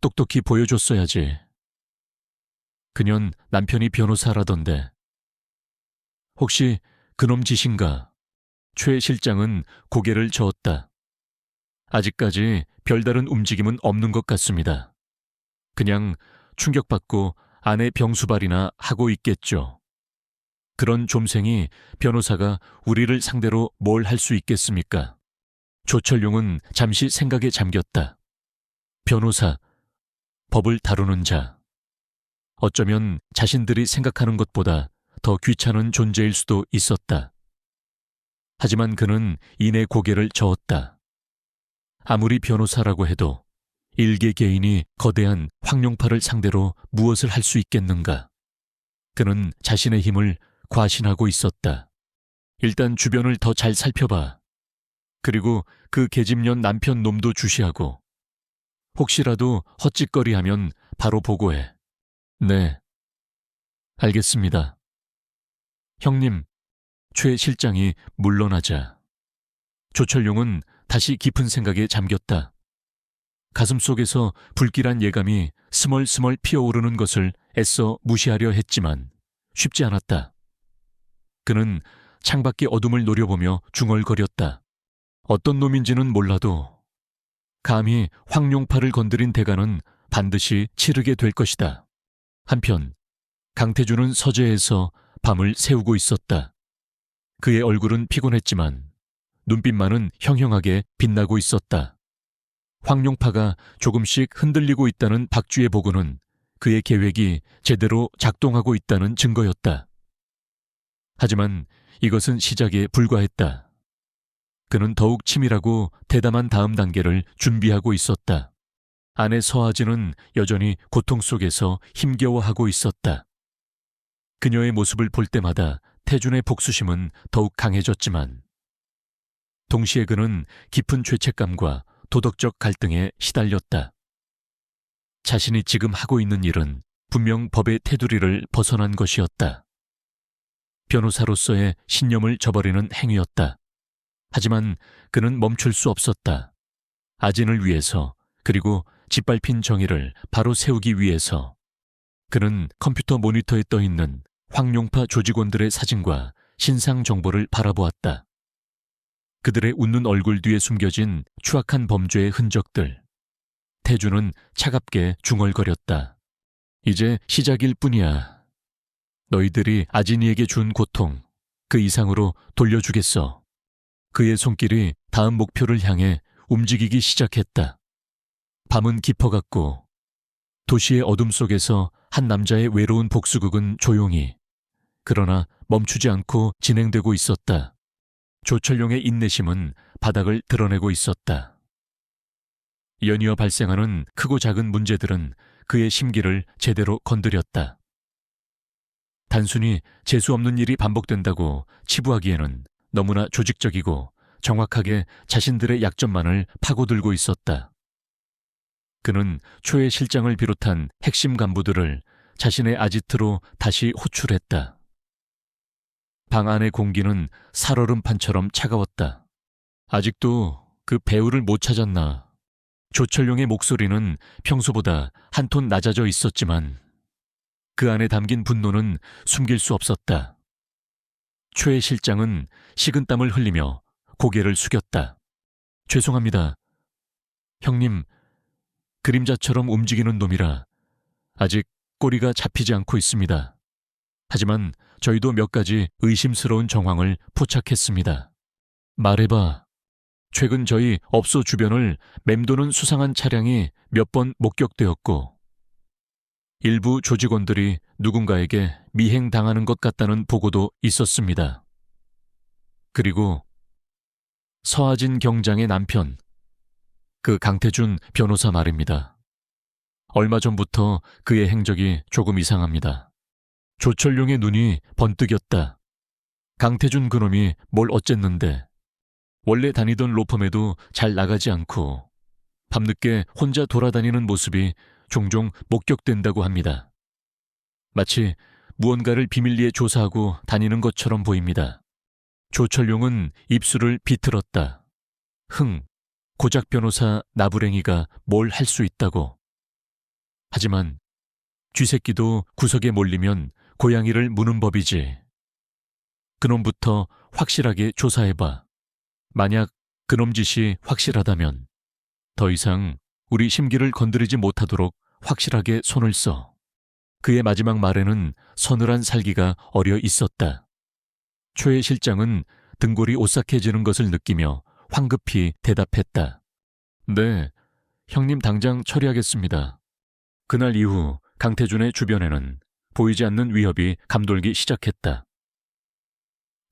똑똑히 보여줬어야지. 그년 남편이 변호사라던데. 혹시 그놈 짓인가? 최 실장은 고개를 저었다. 아직까지 별다른 움직임은 없는 것 같습니다. 그냥 충격받고 아내 병수발이나 하고 있겠죠. 그런 좀생이 변호사가 우리를 상대로 뭘 할 수 있겠습니까? 조철용은 잠시 생각에 잠겼다. 변호사, 법을 다루는 자. 어쩌면 자신들이 생각하는 것보다 더 귀찮은 존재일 수도 있었다. 하지만 그는 이내 고개를 저었다. 아무리 변호사라고 해도 일개 개인이 거대한 황룡파를 상대로 무엇을 할 수 있겠는가? 그는 자신의 힘을 과신하고 있었다. 일단 주변을 더 잘 살펴봐. 그리고 그 계집년 남편 놈도 주시하고 혹시라도 헛짓거리하면 바로 보고해. 네. 알겠습니다. 형님, 최 실장이 물러나자 조철용은 다시 깊은 생각에 잠겼다. 가슴속에서 불길한 예감이 스멀스멀 피어오르는 것을 애써 무시하려 했지만 쉽지 않았다. 그는 창밖의 어둠을 노려보며 중얼거렸다. 어떤 놈인지는 몰라도 감히 황룡파를 건드린 대가는 반드시 치르게 될 것이다. 한편 강태준은 서재에서 밤을 새우고 있었다. 그의 얼굴은 피곤했지만 눈빛만은 형형하게 빛나고 있었다. 황룡파가 조금씩 흔들리고 있다는 박쥐의 보고는 그의 계획이 제대로 작동하고 있다는 증거였다. 하지만 이것은 시작에 불과했다. 그는 더욱 치밀하고 대담한 다음 단계를 준비하고 있었다. 아내 서아지는 여전히 고통 속에서 힘겨워하고 있었다. 그녀의 모습을 볼 때마다 태준의 복수심은 더욱 강해졌지만 동시에 그는 깊은 죄책감과 도덕적 갈등에 시달렸다. 자신이 지금 하고 있는 일은 분명 법의 테두리를 벗어난 것이었다. 변호사로서의 신념을 저버리는 행위였다. 하지만 그는 멈출 수 없었다. 아진을 위해서, 그리고 짓밟힌 정의를 바로 세우기 위해서. 그는 컴퓨터 모니터에 떠있는 황룡파 조직원들의 사진과 신상 정보를 바라보았다. 그들의 웃는 얼굴 뒤에 숨겨진 추악한 범죄의 흔적들. 태준은 차갑게 중얼거렸다. 이제 시작일 뿐이야. 너희들이 아진이에게 준 고통, 그 이상으로 돌려주겠어. 그의 손길이 다음 목표를 향해 움직이기 시작했다. 밤은 깊어갔고 도시의 어둠 속에서 한 남자의 외로운 복수극은 조용히, 그러나 멈추지 않고 진행되고 있었다. 조철용의 인내심은 바닥을 드러내고 있었다. 연이어 발생하는 크고 작은 문제들은 그의 심기를 제대로 건드렸다. 단순히 재수없는 일이 반복된다고 치부하기에는 너무나 조직적이고 정확하게 자신들의 약점만을 파고들고 있었다. 그는 초의 실장을 비롯한 핵심 간부들을 자신의 아지트로 다시 호출했다. 방 안의 공기는 살얼음판처럼 차가웠다. 아직도 그 배우를 못 찾았나. 조철용의 목소리는 평소보다 한 톤 낮아져 있었지만 그 안에 담긴 분노는 숨길 수 없었다. 최 실장은 식은땀을 흘리며 고개를 숙였다. 죄송합니다. 형님, 그림자처럼 움직이는 놈이라 아직 꼬리가 잡히지 않고 있습니다. 하지만 저희도 몇 가지 의심스러운 정황을 포착했습니다. 말해봐. 최근 저희 업소 주변을 맴도는 수상한 차량이 몇 번 목격되었고 일부 조직원들이 누군가에게 미행당하는 것 같다는 보고도 있었습니다. 그리고 서아진 경장의 남편, 그 강태준 변호사 말입니다. 얼마 전부터 그의 행적이 조금 이상합니다. 조철용의 눈이 번뜩였다. 강태준 그놈이 뭘 어쨌는데 원래 다니던 로펌에도 잘 나가지 않고 밤늦게 혼자 돌아다니는 모습이 종종 목격된다고 합니다. 마치 무언가를 비밀리에 조사하고 다니는 것처럼 보입니다. 조철용은 입술을 비틀었다. 흥, 고작 변호사 나부랭이가 뭘 할 수 있다고. 하지만 쥐새끼도 구석에 몰리면 고양이를 무는 법이지. 그놈부터 확실하게 조사해봐. 만약 그놈 짓이 확실하다면 더 이상 우리 심기를 건드리지 못하도록 확실하게 손을 써. 그의 마지막 말에는 서늘한 살기가 어려 있었다. 초의 실장은 등골이 오싹해지는 것을 느끼며 황급히 대답했다. 네, 형님 당장 처리하겠습니다. 그날 이후 강태준의 주변에는 보이지 않는 위협이 감돌기 시작했다.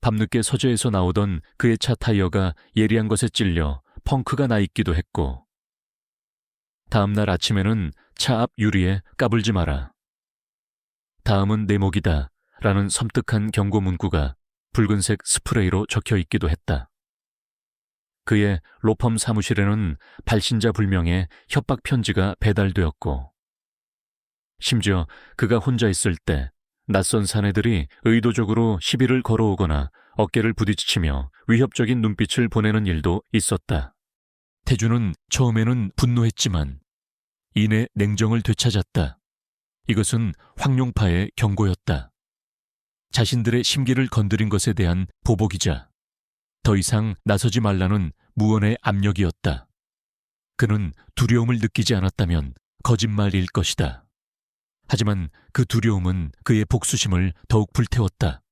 밤늦게 서재에서 나오던 그의 차 타이어가 예리한 것에 찔려 펑크가 나 있기도 했고, 다음 날 아침에는 차 앞 유리에 까불지 마라. 다음은 내 목이다 라는 섬뜩한 경고 문구가 붉은색 스프레이로 적혀 있기도 했다. 그의 로펌 사무실에는 발신자 불명의 협박 편지가 배달되었고, 심지어 그가 혼자 있을 때 낯선 사내들이 의도적으로 시비를 걸어오거나 어깨를 부딪히며 위협적인 눈빛을 보내는 일도 있었다. 태주는 처음에는 분노했지만 이내 냉정을 되찾았다. 이것은 황룡파의 경고였다. 자신들의 심기를 건드린 것에 대한 보복이자 더 이상 나서지 말라는 무언의 압력이었다. 그는 두려움을 느끼지 않았다면 거짓말일 것이다. 하지만 그 두려움은 그의 복수심을 더욱 불태웠다.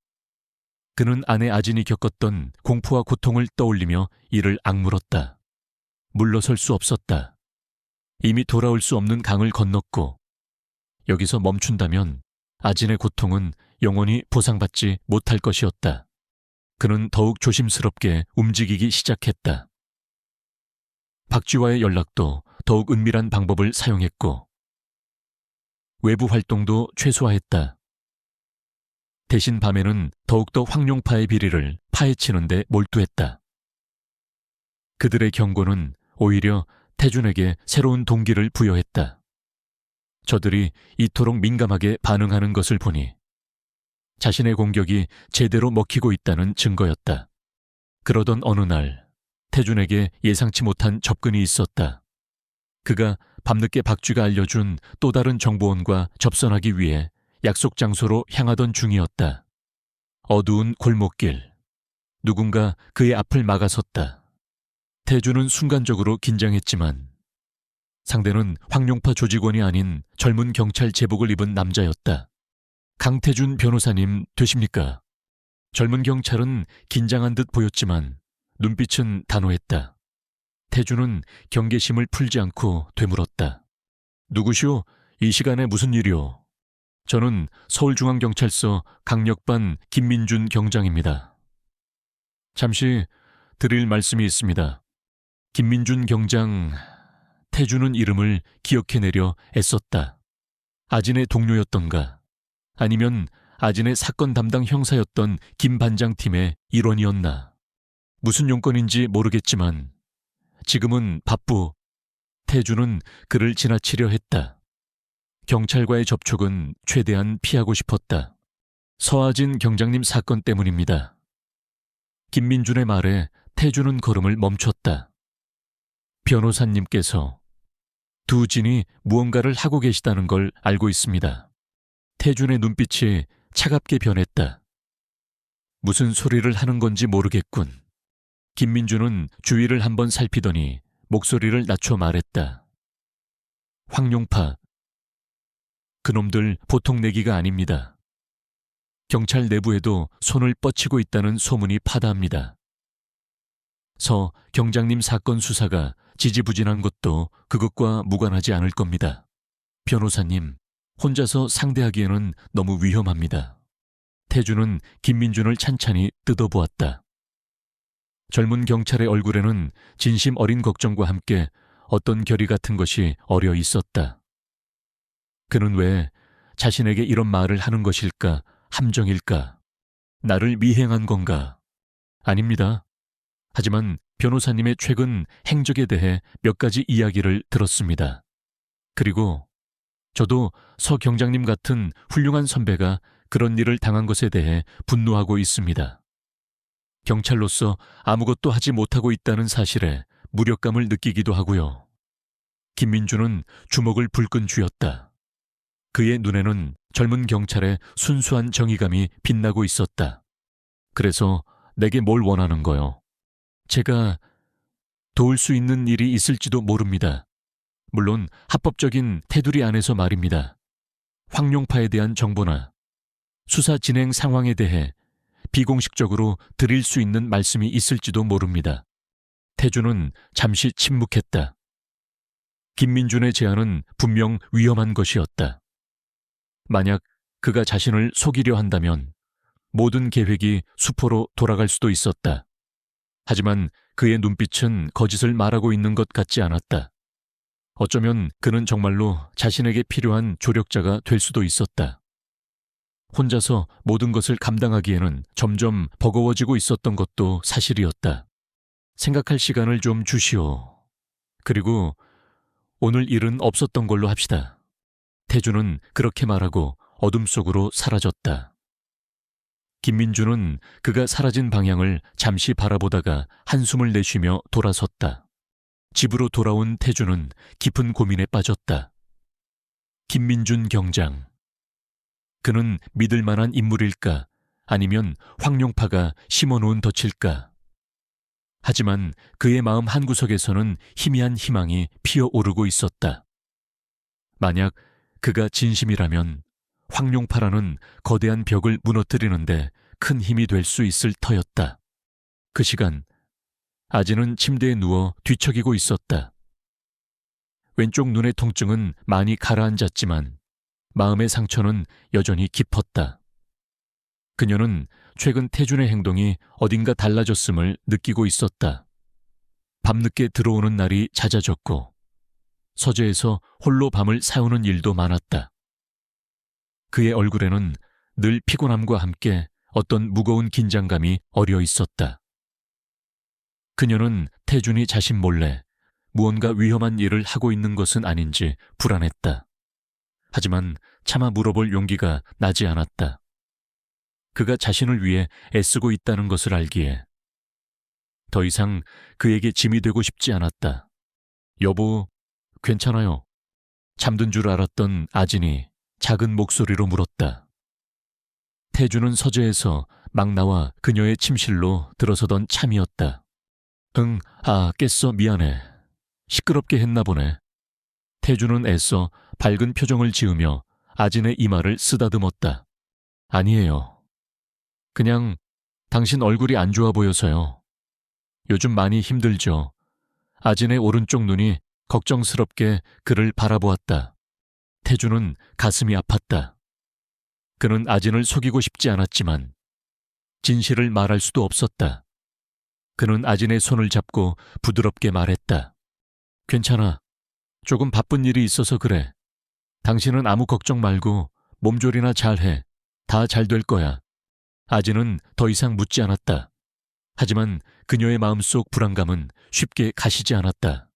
그는 아내 아진이 겪었던 공포와 고통을 떠올리며 이를 악물었다. 물러설 수 없었다. 이미 돌아올 수 없는 강을 건넜고 여기서 멈춘다면 아진의 고통은 영원히 보상받지 못할 것이었다. 그는 더욱 조심스럽게 움직이기 시작했다. 박쥐와의 연락도 더욱 은밀한 방법을 사용했고 외부 활동도 최소화했다. 대신 밤에는 더욱더 황룡파의 비리를 파헤치는 데 몰두했다. 그들의 경고는 오히려 태준에게 새로운 동기를 부여했다. 저들이 이토록 민감하게 반응하는 것을 보니 자신의 공격이 제대로 먹히고 있다는 증거였다. 그러던 어느 날 태준에게 예상치 못한 접근이 있었다. 그가 밤늦게 박쥐가 알려준 또 다른 정보원과 접선하기 위해 약속 장소로 향하던 중이었다. 어두운 골목길. 누군가 그의 앞을 막아섰다. 태준은 순간적으로 긴장했지만 상대는 황룡파 조직원이 아닌 젊은 경찰 제복을 입은 남자였다. 강태준 변호사님 되십니까? 젊은 경찰은 긴장한 듯 보였지만 눈빛은 단호했다. 태준은 경계심을 풀지 않고 되물었다. 누구시오? 이 시간에 무슨 일이오? 저는 서울중앙경찰서 강력반 김민준 경장입니다. 잠시 드릴 말씀이 있습니다. 김민준 경장, 태준은 이름을 기억해내려 애썼다. 아진의 동료였던가 아니면 아진의 사건 담당 형사였던 김 반장팀의 일원이었나. 무슨 용건인지 모르겠지만 지금은 바쁘. 태준은 그를 지나치려 했다. 경찰과의 접촉은 최대한 피하고 싶었다. 서아진 경장님 사건 때문입니다. 김민준의 말에 태준은 걸음을 멈췄다. 변호사님께서 두 진이 무언가를 하고 계시다는 걸 알고 있습니다. 태준의 눈빛이 차갑게 변했다. 무슨 소리를 하는 건지 모르겠군. 김민준은 주위를 한번 살피더니 목소리를 낮춰 말했다. 황룡파, 그놈들 보통 내기가 아닙니다. 경찰 내부에도 손을 뻗치고 있다는 소문이 파다합니다. 서 경장님 사건 수사가 지지부진한 것도 그것과 무관하지 않을 겁니다. 변호사님, 혼자서 상대하기에는 너무 위험합니다. 태준은 김민준을 찬찬히 뜯어보았다. 젊은 경찰의 얼굴에는 진심 어린 걱정과 함께 어떤 결의 같은 것이 어려 있었다. 그는 왜 자신에게 이런 말을 하는 것일까? 함정일까? 나를 미행한 건가? 아닙니다. 하지만 변호사님의 최근 행적에 대해 몇 가지 이야기를 들었습니다. 그리고 저도 서 경장님 같은 훌륭한 선배가 그런 일을 당한 것에 대해 분노하고 있습니다. 경찰로서 아무것도 하지 못하고 있다는 사실에 무력감을 느끼기도 하고요. 김민주는 주먹을 불끈 쥐었다. 그의 눈에는 젊은 경찰의 순수한 정의감이 빛나고 있었다. 그래서 내게 뭘 원하는 거요? 제가 도울 수 있는 일이 있을지도 모릅니다. 물론 합법적인 테두리 안에서 말입니다. 황룡파에 대한 정보나 수사 진행 상황에 대해 비공식적으로 드릴 수 있는 말씀이 있을지도 모릅니다. 태주는 잠시 침묵했다. 김민준의 제안은 분명 위험한 것이었다. 만약 그가 자신을 속이려 한다면 모든 계획이 수포로 돌아갈 수도 있었다. 하지만 그의 눈빛은 거짓을 말하고 있는 것 같지 않았다. 어쩌면 그는 정말로 자신에게 필요한 조력자가 될 수도 있었다. 혼자서 모든 것을 감당하기에는 점점 버거워지고 있었던 것도 사실이었다. 생각할 시간을 좀 주시오. 그리고 오늘 일은 없었던 걸로 합시다. 태주는 그렇게 말하고 어둠 속으로 사라졌다. 김민주는 그가 사라진 방향을 잠시 바라보다가 한숨을 내쉬며 돌아섰다. 집으로 돌아온 태주는 깊은 고민에 빠졌다. 김민준 경장. 그는 믿을 만한 인물일까? 아니면 황룡파가 심어놓은 덫일까? 하지만 그의 마음 한구석에서는 희미한 희망이 피어오르고 있었다. 만약 그가 진심이라면 황룡파라는 거대한 벽을 무너뜨리는데 큰 힘이 될 수 있을 터였다. 그 시간 아지는 침대에 누워 뒤척이고 있었다. 왼쪽 눈의 통증은 많이 가라앉았지만 마음의 상처는 여전히 깊었다. 그녀는 최근 태준의 행동이 어딘가 달라졌음을 느끼고 있었다. 밤늦게 들어오는 날이 잦아졌고 서재에서 홀로 밤을 새우는 일도 많았다. 그의 얼굴에는 늘 피곤함과 함께 어떤 무거운 긴장감이 어려 있었다. 그녀는 태준이 자신 몰래 무언가 위험한 일을 하고 있는 것은 아닌지 불안했다. 하지만 차마 물어볼 용기가 나지 않았다. 그가 자신을 위해 애쓰고 있다는 것을 알기에 더 이상 그에게 짐이 되고 싶지 않았다. 여보, 괜찮아요. 잠든 줄 알았던 아진이 작은 목소리로 물었다. 태주는 서재에서 막 나와 그녀의 침실로 들어서던 참이었다. 응, 깼어, 미안해. 시끄럽게 했나 보네. 태주는 애써 밝은 표정을 지으며 아진의 이마를 쓰다듬었다. 아니에요. 그냥 당신 얼굴이 안 좋아 보여서요. 요즘 많이 힘들죠. 아진의 오른쪽 눈이 걱정스럽게 그를 바라보았다. 태주는 가슴이 아팠다. 그는 아진을 속이고 싶지 않았지만 진실을 말할 수도 없었다. 그는 아진의 손을 잡고 부드럽게 말했다. 괜찮아. 조금 바쁜 일이 있어서 그래. 당신은 아무 걱정 말고 몸조리나 잘해. 다 잘 될 거야. 아진은 더 이상 묻지 않았다. 하지만 그녀의 마음속 불안감은 쉽게 가시지 않았다.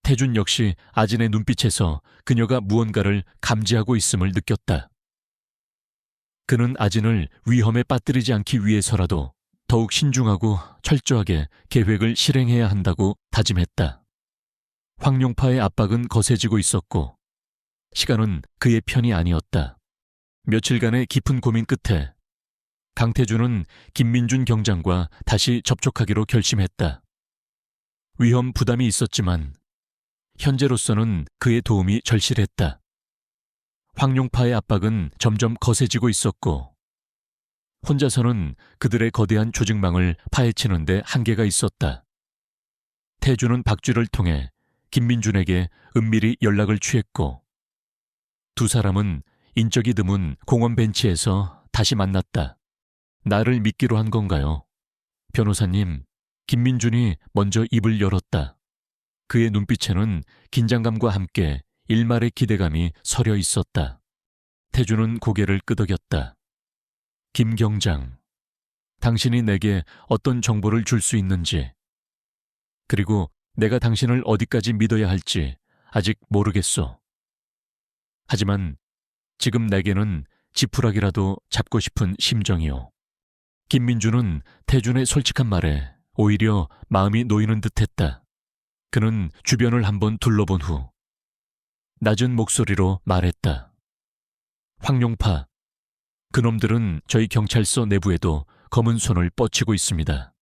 태준 역시 아진의 눈빛에서 그녀가 무언가를 감지하고 있음을 느꼈다. 그는 아진을 위험에 빠뜨리지 않기 위해서라도 더욱 신중하고 철저하게 계획을 실행해야 한다고 다짐했다. 황룡파의 압박은 거세지고 있었고 시간은 그의 편이 아니었다. 며칠간의 깊은 고민 끝에 강태준은 김민준 경장과 다시 접촉하기로 결심했다. 위험 부담이 있었지만 현재로서는 그의 도움이 절실했다. 황룡파의 압박은 점점 거세지고 있었고 혼자서는 그들의 거대한 조직망을 파헤치는 데 한계가 있었다. 태주는 박쥐를 통해 김민준에게 은밀히 연락을 취했고 두 사람은 인적이 드문 공원 벤치에서 다시 만났다. 나를 믿기로 한 건가요? 변호사님, 김민준이 먼저 입을 열었다. 그의 눈빛에는 긴장감과 함께 일말의 기대감이 서려 있었다. 태주는 고개를 끄덕였다. 김 경장, 당신이 내게 어떤 정보를 줄 수 있는지, 그리고 내가 당신을 어디까지 믿어야 할지 아직 모르겠소. 하지만 지금 내게는 지푸라기라도 잡고 싶은 심정이오. 김민주는 태준의 솔직한 말에 오히려 마음이 놓이는 듯했다. 그는 주변을 한번 둘러본 후 낮은 목소리로 말했다. 황용파, 그놈들은 저희 경찰서 내부에도 검은 손을 뻗치고 있습니다.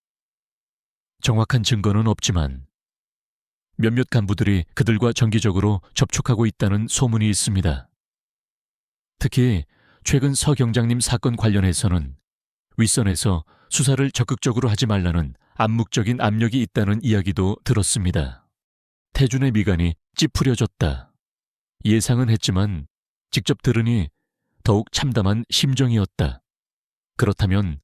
정확한 증거는 없지만 몇몇 간부들이 그들과 정기적으로 접촉하고 있다는 소문이 있습니다. 특히 최근 서 경장님 사건 관련해서는 윗선에서 수사를 적극적으로 하지 말라는 암묵적인 압력이 있다는 이야기도 들었습니다. 태준의 미간이 찌푸려졌다. 예상은 했지만 직접 들으니 더욱 참담한 심정이었다. 그렇다면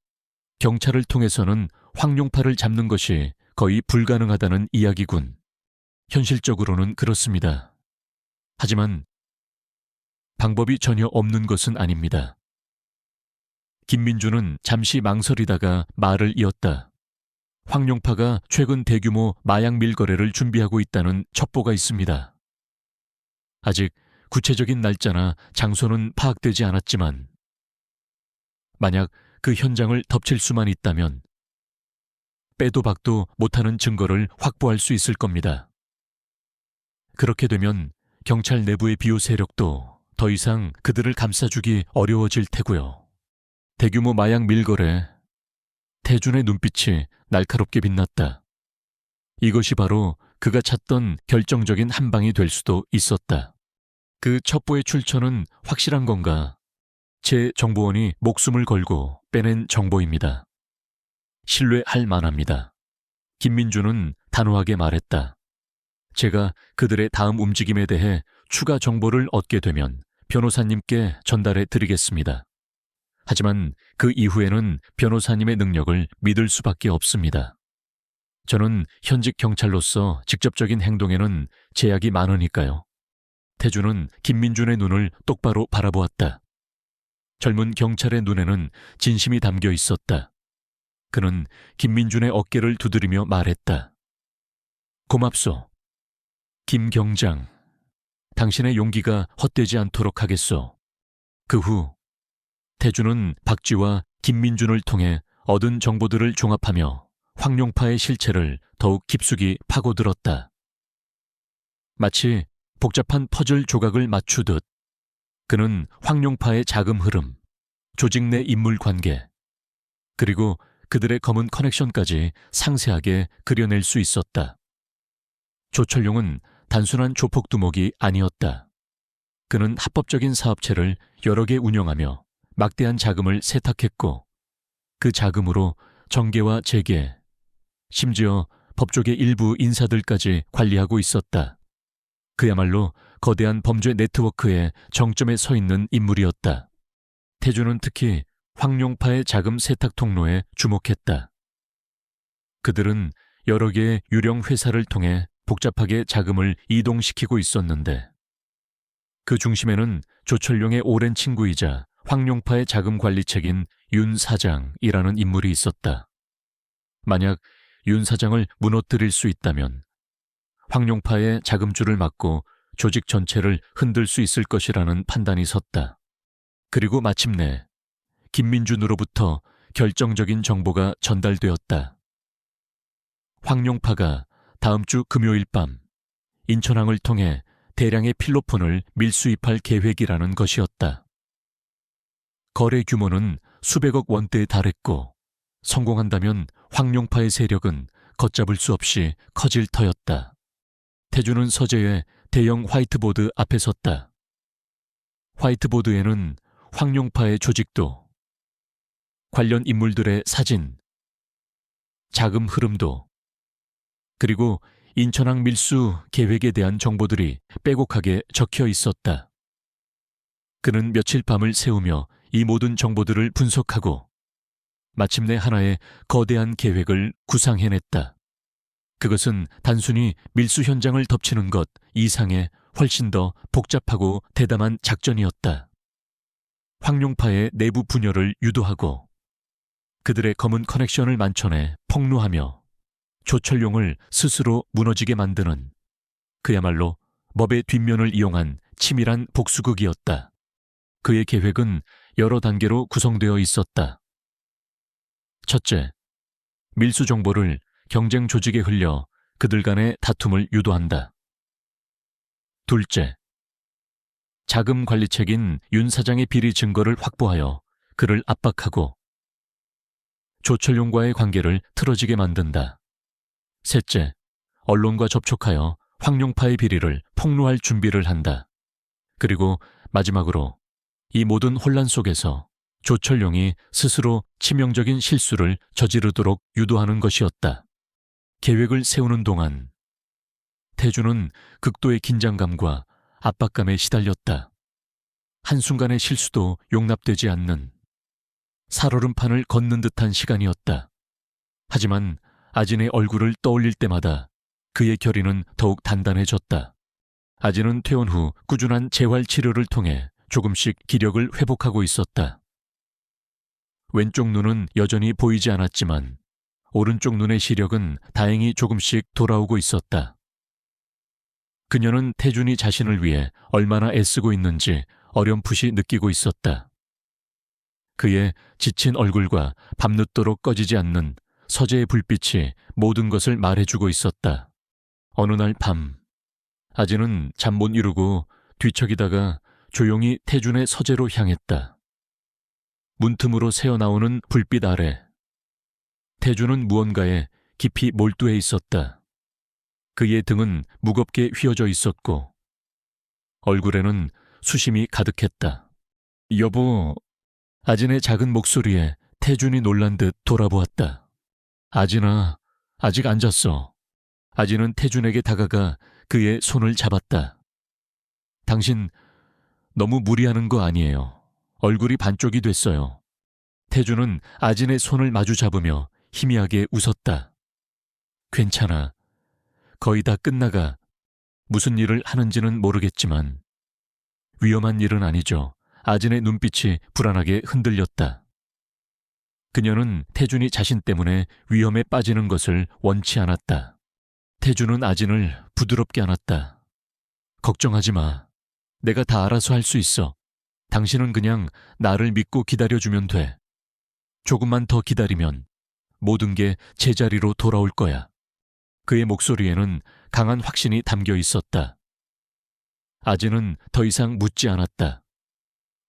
경찰을 통해서는 황용파를 잡는 것이 거의 불가능하다는 이야기군. 현실적으로는 그렇습니다. 하지만 방법이 전혀 없는 것은 아닙니다. 김민주는 잠시 망설이다가 말을 이었다. 황용파가 최근 대규모 마약 밀거래를 준비하고 있다는 첩보가 있습니다. 아직 구체적인 날짜나 장소는 파악되지 않았지만 만약 그 현장을 덮칠 수만 있다면 빼도 박도 못하는 증거를 확보할 수 있을 겁니다. 그렇게 되면 경찰 내부의 비호 세력도 더 이상 그들을 감싸주기 어려워질 테고요. 대규모 마약 밀거래. 태준의 눈빛이 날카롭게 빛났다. 이것이 바로 그가 찾던 결정적인 한 방이 될 수도 있었다. 그 첩보의 출처는 확실한 건가? 제 정보원이 목숨을 걸고 빼낸 정보입니다. 신뢰할 만합니다. 김민주는 단호하게 말했다. 제가 그들의 다음 움직임에 대해 추가 정보를 얻게 되면 변호사님께 전달해 드리겠습니다. 하지만 그 이후에는 변호사님의 능력을 믿을 수밖에 없습니다. 저는 현직 경찰로서 직접적인 행동에는 제약이 많으니까요. 태준은 김민준의 눈을 똑바로 바라보았다. 젊은 경찰의 눈에는 진심이 담겨 있었다. 그는 김민준의 어깨를 두드리며 말했다. 고맙소. 김 경장, 당신의 용기가 헛되지 않도록 하겠소. 그 후 태준은 박쥐와 김민준을 통해 얻은 정보들을 종합하며 황용파의 실체를 더욱 깊숙이 파고들었다. 마치 복잡한 퍼즐 조각을 맞추듯 그는 황용파의 자금 흐름, 조직 내 인물 관계, 그리고 그들의 검은 커넥션까지 상세하게 그려낼 수 있었다. 조철용은 단순한 조폭두목이 아니었다. 그는 합법적인 사업체를 여러 개 운영하며 막대한 자금을 세탁했고 그 자금으로 정계와 재계, 심지어 법조계 일부 인사들까지 관리하고 있었다. 그야말로 거대한 범죄 네트워크의 정점에 서 있는 인물이었다. 태준은 특히 황용파의 자금 세탁 통로에 주목했다. 그들은 여러 개의 유령 회사를 통해 복잡하게 자금을 이동시키고 있었는데 그 중심에는 조철용의 오랜 친구이자 황용파의 자금 관리책인 윤 사장이라는 인물이 있었다. 만약 윤 사장을 무너뜨릴 수 있다면 황용파의 자금줄을 막고 조직 전체를 흔들 수 있을 것이라는 판단이 섰다. 그리고 마침내 김민준으로부터 결정적인 정보가 전달되었다. 황용파가 다음 주 금요일 밤 인천항을 통해 대량의 필로폰을 밀수입할 계획이라는 것이었다. 거래 규모는 수백억 원대에 달했고 성공한다면 황용파의 세력은 걷잡을 수 없이 커질 터였다. 태준은 서재에 대형 화이트보드 앞에 섰다. 화이트보드에는 황용파의 조직도, 관련 인물들의 사진, 자금 흐름도, 그리고 인천항 밀수 계획에 대한 정보들이 빼곡하게 적혀 있었다. 그는 며칠 밤을 새우며 이 모든 정보들을 분석하고 마침내 하나의 거대한 계획을 구상해냈다. 그것은 단순히 밀수 현장을 덮치는 것 이상의 훨씬 더 복잡하고 대담한 작전이었다. 황용파의 내부 분열을 유도하고 그들의 검은 커넥션을 만천해 폭로하며 조철룡을 스스로 무너지게 만드는 그야말로 법의 뒷면을 이용한 치밀한 복수극이었다. 그의 계획은 여러 단계로 구성되어 있었다. 첫째, 밀수 정보를 경쟁 조직에 흘려 그들 간의 다툼을 유도한다. 둘째, 자금 관리책인 윤 사장의 비리 증거를 확보하여 그를 압박하고 조철용과의 관계를 틀어지게 만든다. 셋째, 언론과 접촉하여 황룡파의 비리를 폭로할 준비를 한다. 그리고 마지막으로 이 모든 혼란 속에서 조철용이 스스로 치명적인 실수를 저지르도록 유도하는 것이었다. 계획을 세우는 동안 태주는 극도의 긴장감과 압박감에 시달렸다. 한순간의 실수도 용납되지 않는 살얼음판을 걷는 듯한 시간이었다. 하지만 아진의 얼굴을 떠올릴 때마다 그의 결의는 더욱 단단해졌다. 아진은 퇴원 후 꾸준한 재활 치료를 통해 조금씩 기력을 회복하고 있었다. 왼쪽 눈은 여전히 보이지 않았지만 오른쪽 눈의 시력은 다행히 조금씩 돌아오고 있었다. 그녀는 태준이 자신을 위해 얼마나 애쓰고 있는지 어렴풋이 느끼고 있었다. 그의 지친 얼굴과 밤늦도록 꺼지지 않는 서재의 불빛이 모든 것을 말해주고 있었다. 어느 날 밤, 아진은 잠 못 이루고 뒤척이다가 조용히 태준의 서재로 향했다. 문틈으로 새어나오는 불빛 아래 태준은 무언가에 깊이 몰두해 있었다. 그의 등은 무겁게 휘어져 있었고 얼굴에는 수심이 가득했다. 여보, 아진의 작은 목소리에 태준이 놀란 듯 돌아보았다. 아진아, 아직 안 잤어. 아진은 태준에게 다가가 그의 손을 잡았다. 당신 너무 무리하는 거 아니에요. 얼굴이 반쪽이 됐어요. 태준은 아진의 손을 마주 잡으며 희미하게 웃었다. 괜찮아. 거의 다 끝나가. 무슨 일을 하는지는 모르겠지만 위험한 일은 아니죠. 아진의 눈빛이 불안하게 흔들렸다. 그녀는 태준이 자신 때문에 위험에 빠지는 것을 원치 않았다. 태준은 아진을 부드럽게 안았다. 걱정하지 마. 내가 다 알아서 할 수 있어. 당신은 그냥 나를 믿고 기다려주면 돼. 조금만 더 기다리면 모든 게 제자리로 돌아올 거야. 그의 목소리에는 강한 확신이 담겨 있었다. 아진은 더 이상 묻지 않았다.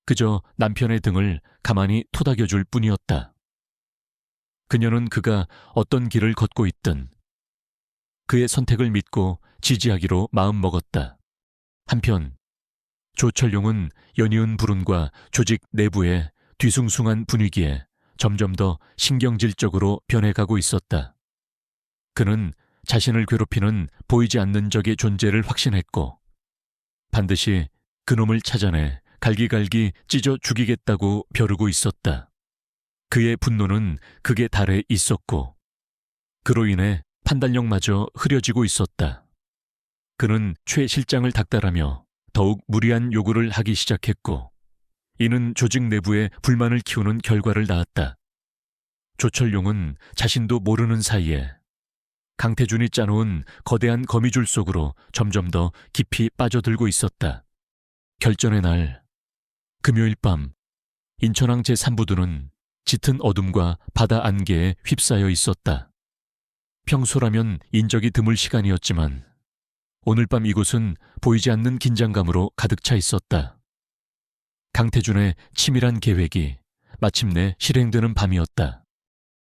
그저 남편의 등을 가만히 토닥여줄 뿐이었다. 그녀는 그가 어떤 길을 걷고 있든 그의 선택을 믿고 지지하기로 마음먹었다. 한편 조철용은 연이은 불운과 조직 내부의 뒤숭숭한 분위기에 점점 더 신경질적으로 변해가고 있었다. 그는 자신을 괴롭히는 보이지 않는 적의 존재를 확신했고 반드시 그놈을 찾아내 갈기갈기 찢어 죽이겠다고 벼르고 있었다. 그의 분노는 극에 달해 있었고 그로 인해 판단력마저 흐려지고 있었다. 그는 최 실장을 닥달하며 더욱 무리한 요구를 하기 시작했고 이는 조직 내부에 불만을 키우는 결과를 낳았다. 조철용은 자신도 모르는 사이에 강태준이 짜놓은 거대한 거미줄 속으로 점점 더 깊이 빠져들고 있었다. 결전의 날, 금요일 밤, 인천항 제3부두는 짙은 어둠과 바다 안개에 휩싸여 있었다. 평소라면 인적이 드물 시간이었지만 오늘 밤 이곳은 보이지 않는 긴장감으로 가득 차 있었다. 강태준의 치밀한 계획이 마침내 실행되는 밤이었다.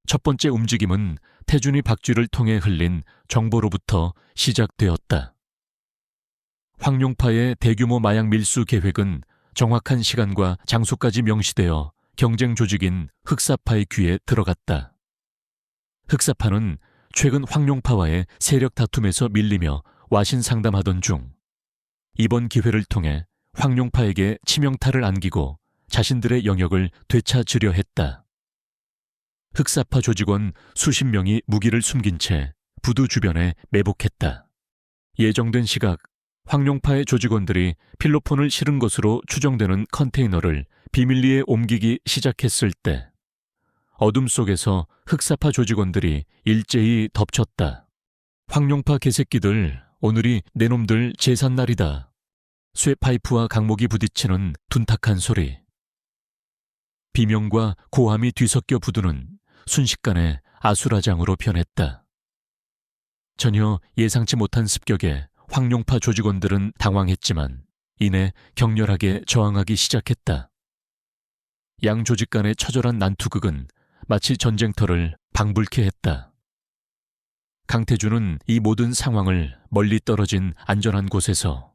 첫 번째 움직임은 태준이 박쥐를 통해 흘린 정보로부터 시작되었다. 황룡파의 대규모 마약 밀수 계획은 정확한 시간과 장소까지 명시되어 경쟁 조직인 흑사파의 귀에 들어갔다. 흑사파는 최근 황룡파와의 세력 다툼에서 밀리며 와신상담하던 중 이번 기회를 통해 황룡파에게 치명타를 안기고 자신들의 영역을 되찾으려 했다. 흑사파 조직원 수십 명이 무기를 숨긴 채 부두 주변에 매복했다. 예정된 시각 황룡파의 조직원들이 필로폰을 실은 것으로 추정되는 컨테이너를 비밀리에 옮기기 시작했을 때 어둠 속에서 흑사파 조직원들이 일제히 덮쳤다. 황룡파 개새끼들, 오늘이 내 놈들 제삿날이다. 쇠파이프와 강목이 부딪히는 둔탁한 소리. 비명과 고함이 뒤섞여 부두는 순식간에 아수라장으로 변했다. 전혀 예상치 못한 습격에 황룡파 조직원들은 당황했지만 이내 격렬하게 저항하기 시작했다. 양 조직 간의 처절한 난투극은 마치 전쟁터를 방불케 했다. 강태준은 이 모든 상황을 멀리 떨어진 안전한 곳에서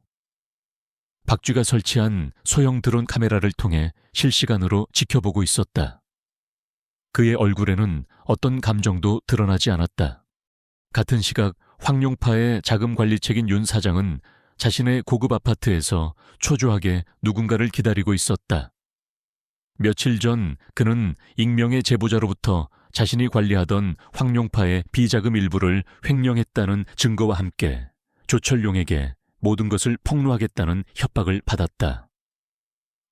박쥐가 설치한 소형 드론 카메라를 통해 실시간으로 지켜보고 있었다. 그의 얼굴에는 어떤 감정도 드러나지 않았다. 같은 시각 황룡파의 자금 관리책인 윤 사장은 자신의 고급 아파트에서 초조하게 누군가를 기다리고 있었다. 며칠 전 그는 익명의 제보자로부터 자신이 관리하던 황룡파의 비자금 일부를 횡령했다는 증거와 함께 조철용에게 모든 것을 폭로하겠다는 협박을 받았다.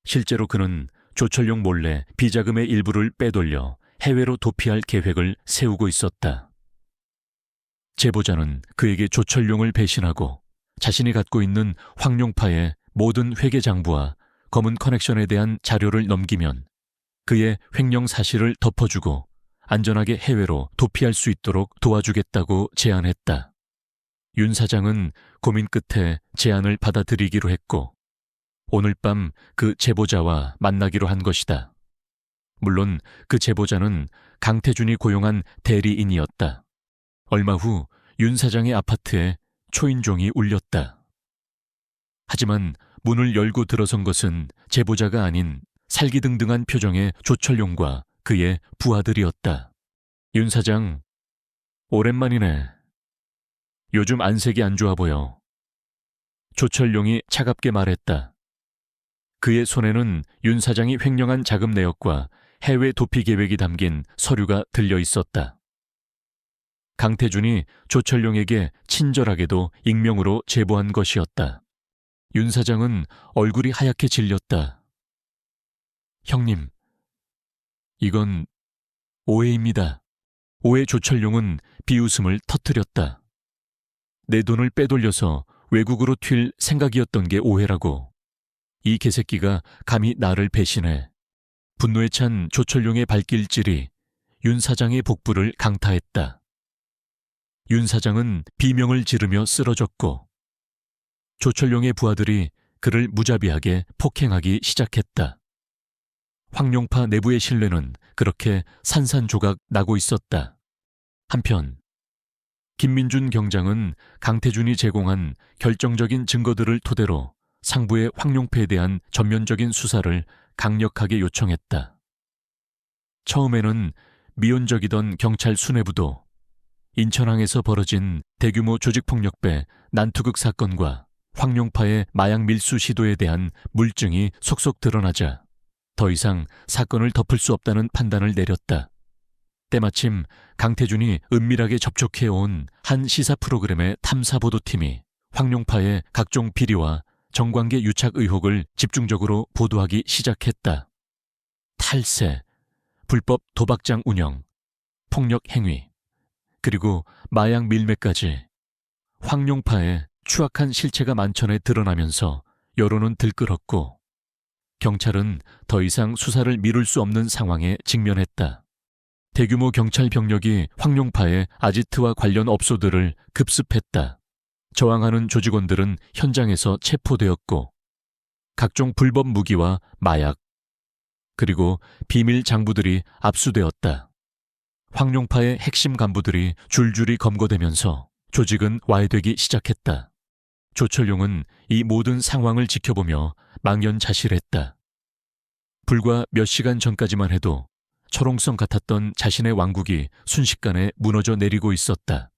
실제로 그는 조철용 몰래 비자금의 일부를 빼돌려 해외로 도피할 계획을 세우고 있었다. 제보자는 그에게 조철용을 배신하고 자신이 갖고 있는 황룡파의 모든 회계장부와 검은 커넥션에 대한 자료를 넘기면 그의 횡령 사실을 덮어주고 안전하게 해외로 도피할 수 있도록 도와주겠다고 제안했다. 윤 사장은 고민 끝에 제안을 받아들이기로 했고 오늘 밤 그 제보자와 만나기로 한 것이다. 물론 그 제보자는 강태준이 고용한 대리인이었다. 얼마 후 윤 사장의 아파트에 초인종이 울렸다. 하지만 문을 열고 들어선 것은 제보자가 아닌 살기등등한 표정의 조철용과 그의 부하들이었다. 윤 사장, 오랜만이네. 요즘 안색이 안 좋아 보여. 조철용이 차갑게 말했다. 그의 손에는 윤 사장이 횡령한 자금 내역과 해외 도피 계획이 담긴 서류가 들려 있었다. 강태준이 조철용에게 친절하게도 익명으로 제보한 것이었다. 윤 사장은 얼굴이 하얗게 질렸다. 형님, 이건 오해입니다. 오해. 조철용은 비웃음을 터뜨렸다. 내 돈을 빼돌려서 외국으로 튈 생각이었던 게 오해라고. 이 개새끼가 감히 나를 배신해. 분노에 찬 조철용의 발길질이 윤 사장의 복부를 강타했다. 윤 사장은 비명을 지르며 쓰러졌고 조철용의 부하들이 그를 무자비하게 폭행하기 시작했다. 황룡파 내부의 신뢰는 그렇게 산산조각 나고 있었다. 한편 김민준 경장은 강태준이 제공한 결정적인 증거들을 토대로 상부의 황룡패에 대한 전면적인 수사를 강력하게 요청했다. 처음에는 미온적이던 경찰 수뇌부도 인천항에서 벌어진 대규모 조직폭력배 난투극 사건과 황룡파의 마약 밀수 시도에 대한 물증이 속속 드러나자 더 이상 사건을 덮을 수 없다는 판단을 내렸다. 때마침 강태준이 은밀하게 접촉해온 한 시사 프로그램의 탐사보도팀이 황룡파의 각종 비리와 정관계 유착 의혹을 집중적으로 보도하기 시작했다. 탈세, 불법 도박장 운영, 폭력 행위, 그리고 마약 밀매까지 황룡파의 추악한 실체가 만천에 드러나면서 여론은 들끓었고 경찰은 더 이상 수사를 미룰 수 없는 상황에 직면했다. 대규모 경찰 병력이 황룡파의 아지트와 관련 업소들을 급습했다. 저항하는 조직원들은 현장에서 체포되었고 각종 불법 무기와 마약, 그리고 비밀 장부들이 압수되었다. 황룡파의 핵심 간부들이 줄줄이 검거되면서 조직은 와해되기 시작했다. 조철용은 이 모든 상황을 지켜보며 망연자실했다. 불과 몇 시간 전까지만 해도 철옹성 같았던 자신의 왕국이 순식간에 무너져 내리고 있었다.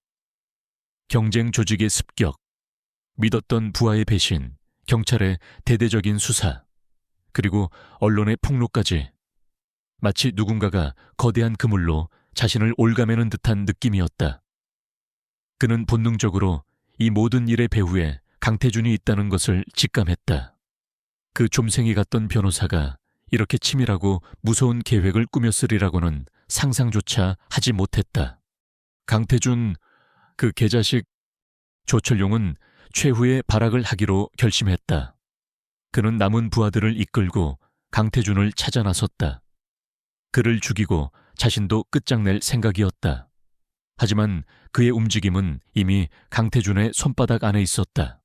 경쟁 조직의 습격, 믿었던 부하의 배신, 경찰의 대대적인 수사, 그리고 언론의 폭로까지 마치 누군가가 거대한 그물로 자신을 올가매는 듯한 느낌이었다. 그는 본능적으로 이 모든 일의 배후에 강태준이 있다는 것을 직감했다. 그 좀생이 같던 변호사가 이렇게 치밀하고 무서운 계획을 꾸몄으리라고는 상상조차 하지 못했다. 강태준, 그 개자식. 조철용은 최후의 발악을 하기로 결심했다. 그는 남은 부하들을 이끌고 강태준을 찾아 나섰다. 그를 죽이고 자신도 끝장낼 생각이었다. 하지만 그의 움직임은 이미 강태준의 손바닥 안에 있었다.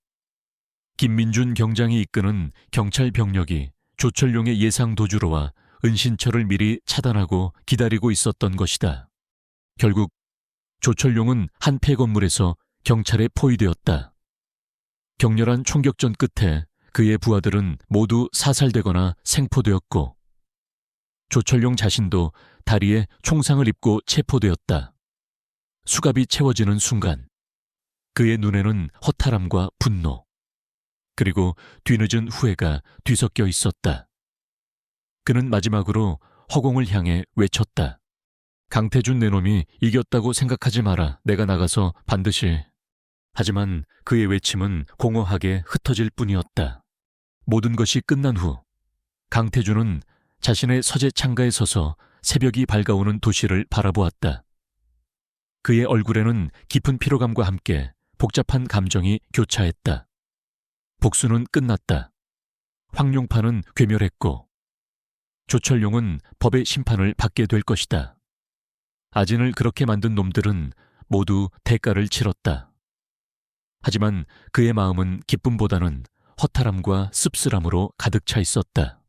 김민준 경장이 이끄는 경찰 병력이 조철용의 예상 도주로와 은신처를 미리 차단하고 기다리고 있었던 것이다. 결국 조철용은 한 폐건물에서 경찰에 포위되었다. 격렬한 총격전 끝에 그의 부하들은 모두 사살되거나 생포되었고 조철용 자신도 다리에 총상을 입고 체포되었다. 수갑이 채워지는 순간 그의 눈에는 허탈함과 분노 그리고 뒤늦은 후회가 뒤섞여 있었다. 그는 마지막으로 허공을 향해 외쳤다. 강태준 내놈이 이겼다고 생각하지 마라. 내가 나가서 반드시. 하지만 그의 외침은 공허하게 흩어질 뿐이었다. 모든 것이 끝난 후 강태준은 자신의 서재 창가에 서서 새벽이 밝아오는 도시를 바라보았다. 그의 얼굴에는 깊은 피로감과 함께 복잡한 감정이 교차했다. 복수는 끝났다. 황룡파는 괴멸했고 조철용은 법의 심판을 받게 될 것이다. 아진을 그렇게 만든 놈들은 모두 대가를 치렀다. 하지만 그의 마음은 기쁨보다는 허탈함과 씁쓸함으로 가득 차 있었다.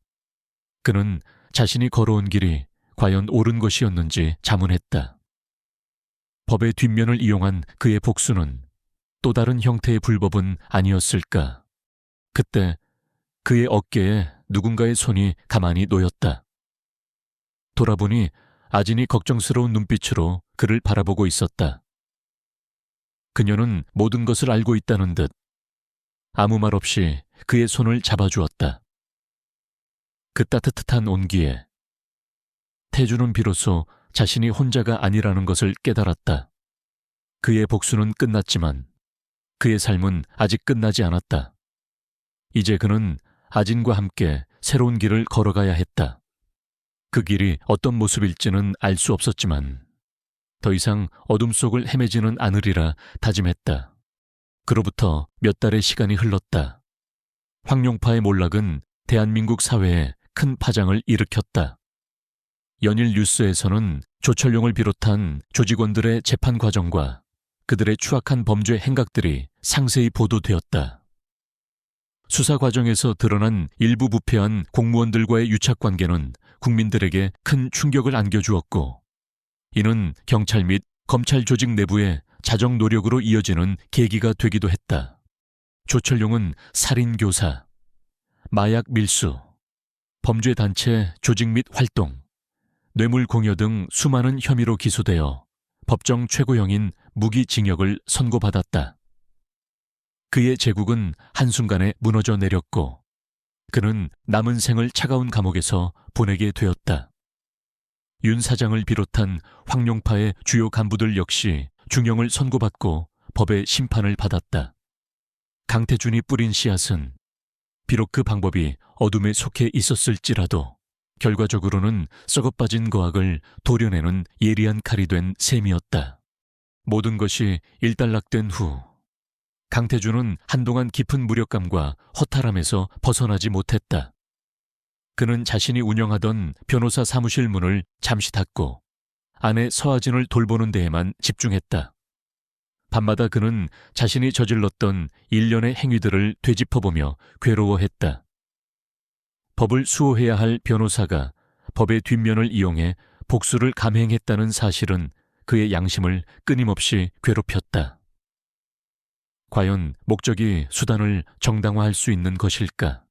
그는 자신이 걸어온 길이 과연 옳은 것이었는지 자문했다. 법의 뒷면을 이용한 그의 복수는 또 다른 형태의 불법은 아니었을까. 그때 그의 어깨에 누군가의 손이 가만히 놓였다. 돌아보니 아진이 걱정스러운 눈빛으로 그를 바라보고 있었다. 그녀는 모든 것을 알고 있다는 듯 아무 말 없이 그의 손을 잡아주었다. 그 따뜻한 온기에 태주는 비로소 자신이 혼자가 아니라는 것을 깨달았다. 그의 복수는 끝났지만 그의 삶은 아직 끝나지 않았다. 이제 그는 아진과 함께 새로운 길을 걸어가야 했다. 그 길이 어떤 모습일지는 알 수 없었지만 더 이상 어둠 속을 헤매지는 않으리라 다짐했다. 그로부터 몇 달의 시간이 흘렀다. 황룡파의 몰락은 대한민국 사회에 큰 파장을 일으켰다. 연일 뉴스에서는 조철용을 비롯한 조직원들의 재판 과정과 그들의 추악한 범죄 행각들이 상세히 보도되었다. 수사 과정에서 드러난 일부 부패한 공무원들과의 유착관계는 국민들에게 큰 충격을 안겨주었고 이는 경찰 및 검찰 조직 내부의 자정 노력으로 이어지는 계기가 되기도 했다. 조철용은 살인교사, 마약 밀수, 범죄단체 조직 및 활동, 뇌물공여 등 수많은 혐의로 기소되어 법정 최고형인 무기징역을 선고받았다. 그의 제국은 한순간에 무너져 내렸고 그는 남은 생을 차가운 감옥에서 보내게 되었다. 윤 사장을 비롯한 황룡파의 주요 간부들 역시 중형을 선고받고 법의 심판을 받았다. 강태준이 뿌린 씨앗은 비록 그 방법이 어둠에 속해 있었을지라도 결과적으로는 썩어빠진 거악을 도려내는 예리한 칼이 된 셈이었다. 모든 것이 일단락된 후 강태준은 한동안 깊은 무력감과 허탈함에서 벗어나지 못했다. 그는 자신이 운영하던 변호사 사무실 문을 잠시 닫고 아내 서아진을 돌보는 데에만 집중했다. 밤마다 그는 자신이 저질렀던 일련의 행위들을 되짚어보며 괴로워했다. 법을 수호해야 할 변호사가 법의 뒷면을 이용해 복수를 감행했다는 사실은 그의 양심을 끊임없이 괴롭혔다. 과연 목적이 수단을 정당화할 수 있는 것일까?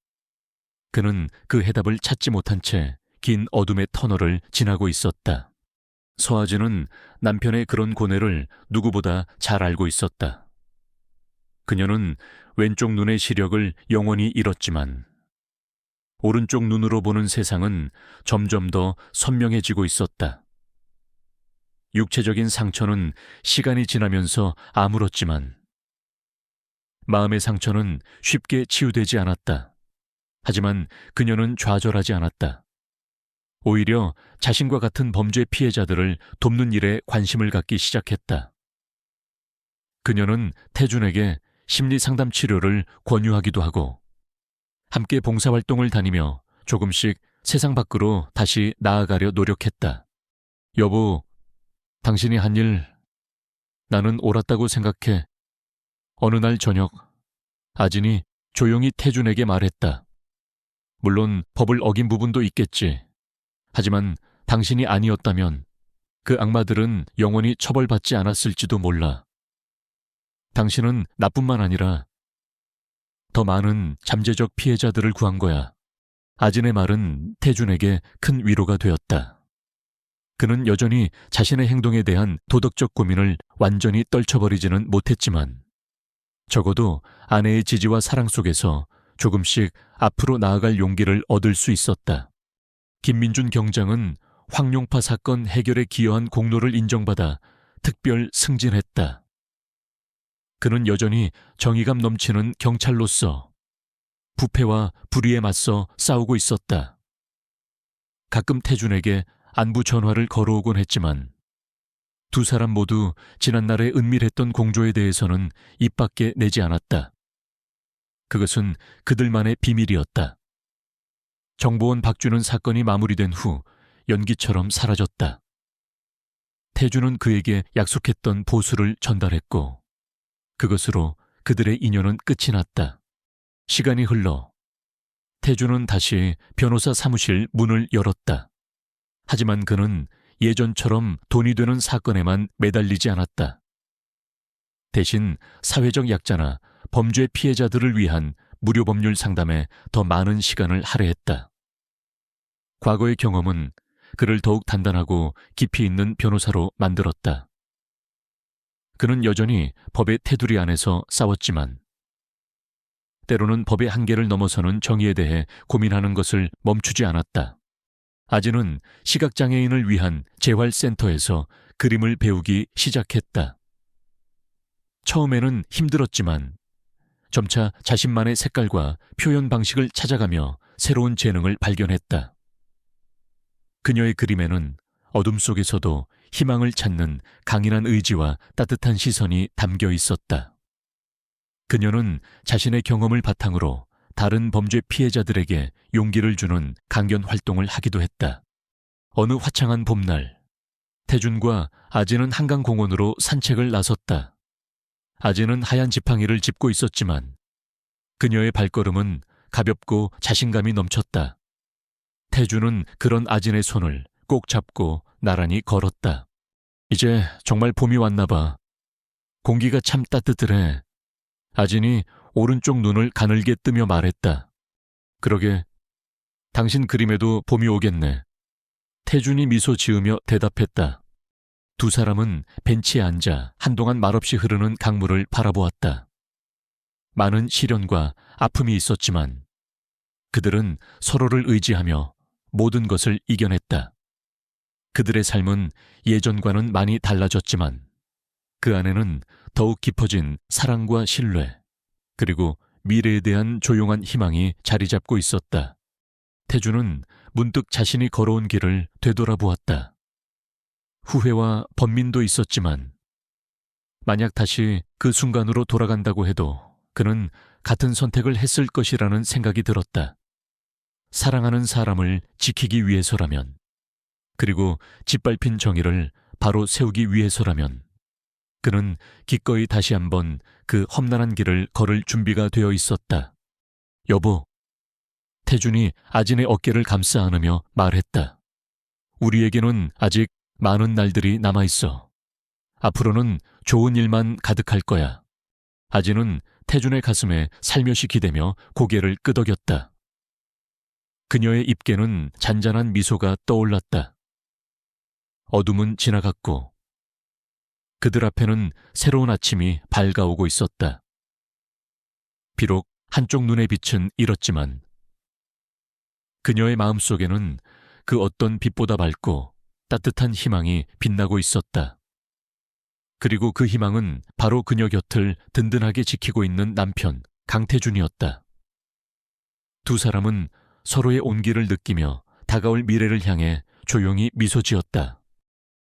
그는 그 해답을 찾지 못한 채 긴 어둠의 터널을 지나고 있었다. 서아진은 남편의 그런 고뇌를 누구보다 잘 알고 있었다. 그녀는 왼쪽 눈의 시력을 영원히 잃었지만 오른쪽 눈으로 보는 세상은 점점 더 선명해지고 있었다. 육체적인 상처는 시간이 지나면서 아물었지만 마음의 상처는 쉽게 치유되지 않았다. 하지만 그녀는 좌절하지 않았다. 오히려 자신과 같은 범죄 피해자들을 돕는 일에 관심을 갖기 시작했다. 그녀는 태준에게 심리상담 치료를 권유하기도 하고 함께 봉사활동을 다니며 조금씩 세상 밖으로 다시 나아가려 노력했다. 여보, 당신이 한 일 나는 옳았다고 생각해. 어느 날 저녁 아진이 조용히 태준에게 말했다. 물론 법을 어긴 부분도 있겠지. 하지만 당신이 아니었다면 그 악마들은 영원히 처벌받지 않았을지도 몰라. 당신은 나뿐만 아니라 더 많은 잠재적 피해자들을 구한 거야. 아진의 말은 태준에게 큰 위로가 되었다. 그는 여전히 자신의 행동에 대한 도덕적 고민을 완전히 떨쳐버리지는 못했지만 적어도 아내의 지지와 사랑 속에서 조금씩 앞으로 나아갈 용기를 얻을 수 있었다. 김민준 경장은 황룡파 사건 해결에 기여한 공로를 인정받아 특별 승진했다. 그는 여전히 정의감 넘치는 경찰로서 부패와 불의에 맞서 싸우고 있었다. 가끔 태준에게 안부 전화를 걸어오곤 했지만 두 사람 모두 지난날의 은밀했던 공조에 대해서는 입 밖에 내지 않았다. 그것은 그들만의 비밀이었다. 정보원 박쥐는 사건이 마무리된 후 연기처럼 사라졌다. 태준은 그에게 약속했던 보수를 전달했고 그것으로 그들의 인연은 끝이 났다. 시간이 흘러 태준은 다시 변호사 사무실 문을 열었다. 하지만 그는 예전처럼 돈이 되는 사건에만 매달리지 않았다. 대신 사회적 약자나 범죄 피해자들을 위한 무료 법률 상담에 더 많은 시간을 할애했다. 과거의 경험은 그를 더욱 단단하고 깊이 있는 변호사로 만들었다. 그는 여전히 법의 테두리 안에서 싸웠지만 때로는 법의 한계를 넘어서는 정의에 대해 고민하는 것을 멈추지 않았다. 아진은 시각장애인을 위한 재활센터에서 그림을 배우기 시작했다. 처음에는 힘들었지만 점차 자신만의 색깔과 표현 방식을 찾아가며 새로운 재능을 발견했다. 그녀의 그림에는 어둠 속에서도 희망을 찾는 강인한 의지와 따뜻한 시선이 담겨 있었다. 그녀는 자신의 경험을 바탕으로 다른 범죄 피해자들에게 용기를 주는 강연 활동을 하기도 했다. 어느 화창한 봄날, 태준과 아진은 한강공원으로 산책을 나섰다. 아진은 하얀 지팡이를 짚고 있었지만 그녀의 발걸음은 가볍고 자신감이 넘쳤다. 태준은 그런 아진의 손을 꼭 잡고 나란히 걸었다. 이제 정말 봄이 왔나 봐. 공기가 참 따뜻해. 아진이 오른쪽 눈을 가늘게 뜨며 말했다. 그러게, 당신 그림에도 봄이 오겠네. 태준이 미소 지으며 대답했다. 두 사람은 벤치에 앉아 한동안 말없이 흐르는 강물을 바라보았다. 많은 시련과 아픔이 있었지만 그들은 서로를 의지하며 모든 것을 이겨냈다. 그들의 삶은 예전과는 많이 달라졌지만 그 안에는 더욱 깊어진 사랑과 신뢰, 그리고 미래에 대한 조용한 희망이 자리 잡고 있었다. 태준은 문득 자신이 걸어온 길을 되돌아보았다. 후회와 번민도 있었지만 만약 다시 그 순간으로 돌아간다고 해도 그는 같은 선택을 했을 것이라는 생각이 들었다. 사랑하는 사람을 지키기 위해서라면, 그리고 짓밟힌 정의를 바로 세우기 위해서라면 그는 기꺼이 다시 한번 그 험난한 길을 걸을 준비가 되어 있었다. 여보, 태준이 아진의 어깨를 감싸 안으며 말했다. 우리에게는 아직 많은 날들이 남아있어. 앞으로는 좋은 일만 가득할 거야. 아진은 태준의 가슴에 살며시 기대며 고개를 끄덕였다. 그녀의 입계는 잔잔한 미소가 떠올랐다. 어둠은 지나갔고 그들 앞에는 새로운 아침이 밝아오고 있었다. 비록 한쪽 눈의 빛은 잃었지만 그녀의 마음속에는 그 어떤 빛보다 밝고 따뜻한 희망이 빛나고 있었다. 그리고 그 희망은 바로 그녀 곁을 든든하게 지키고 있는 남편 강태준이었다. 두 사람은 서로의 온기를 느끼며 다가올 미래를 향해 조용히 미소 지었다.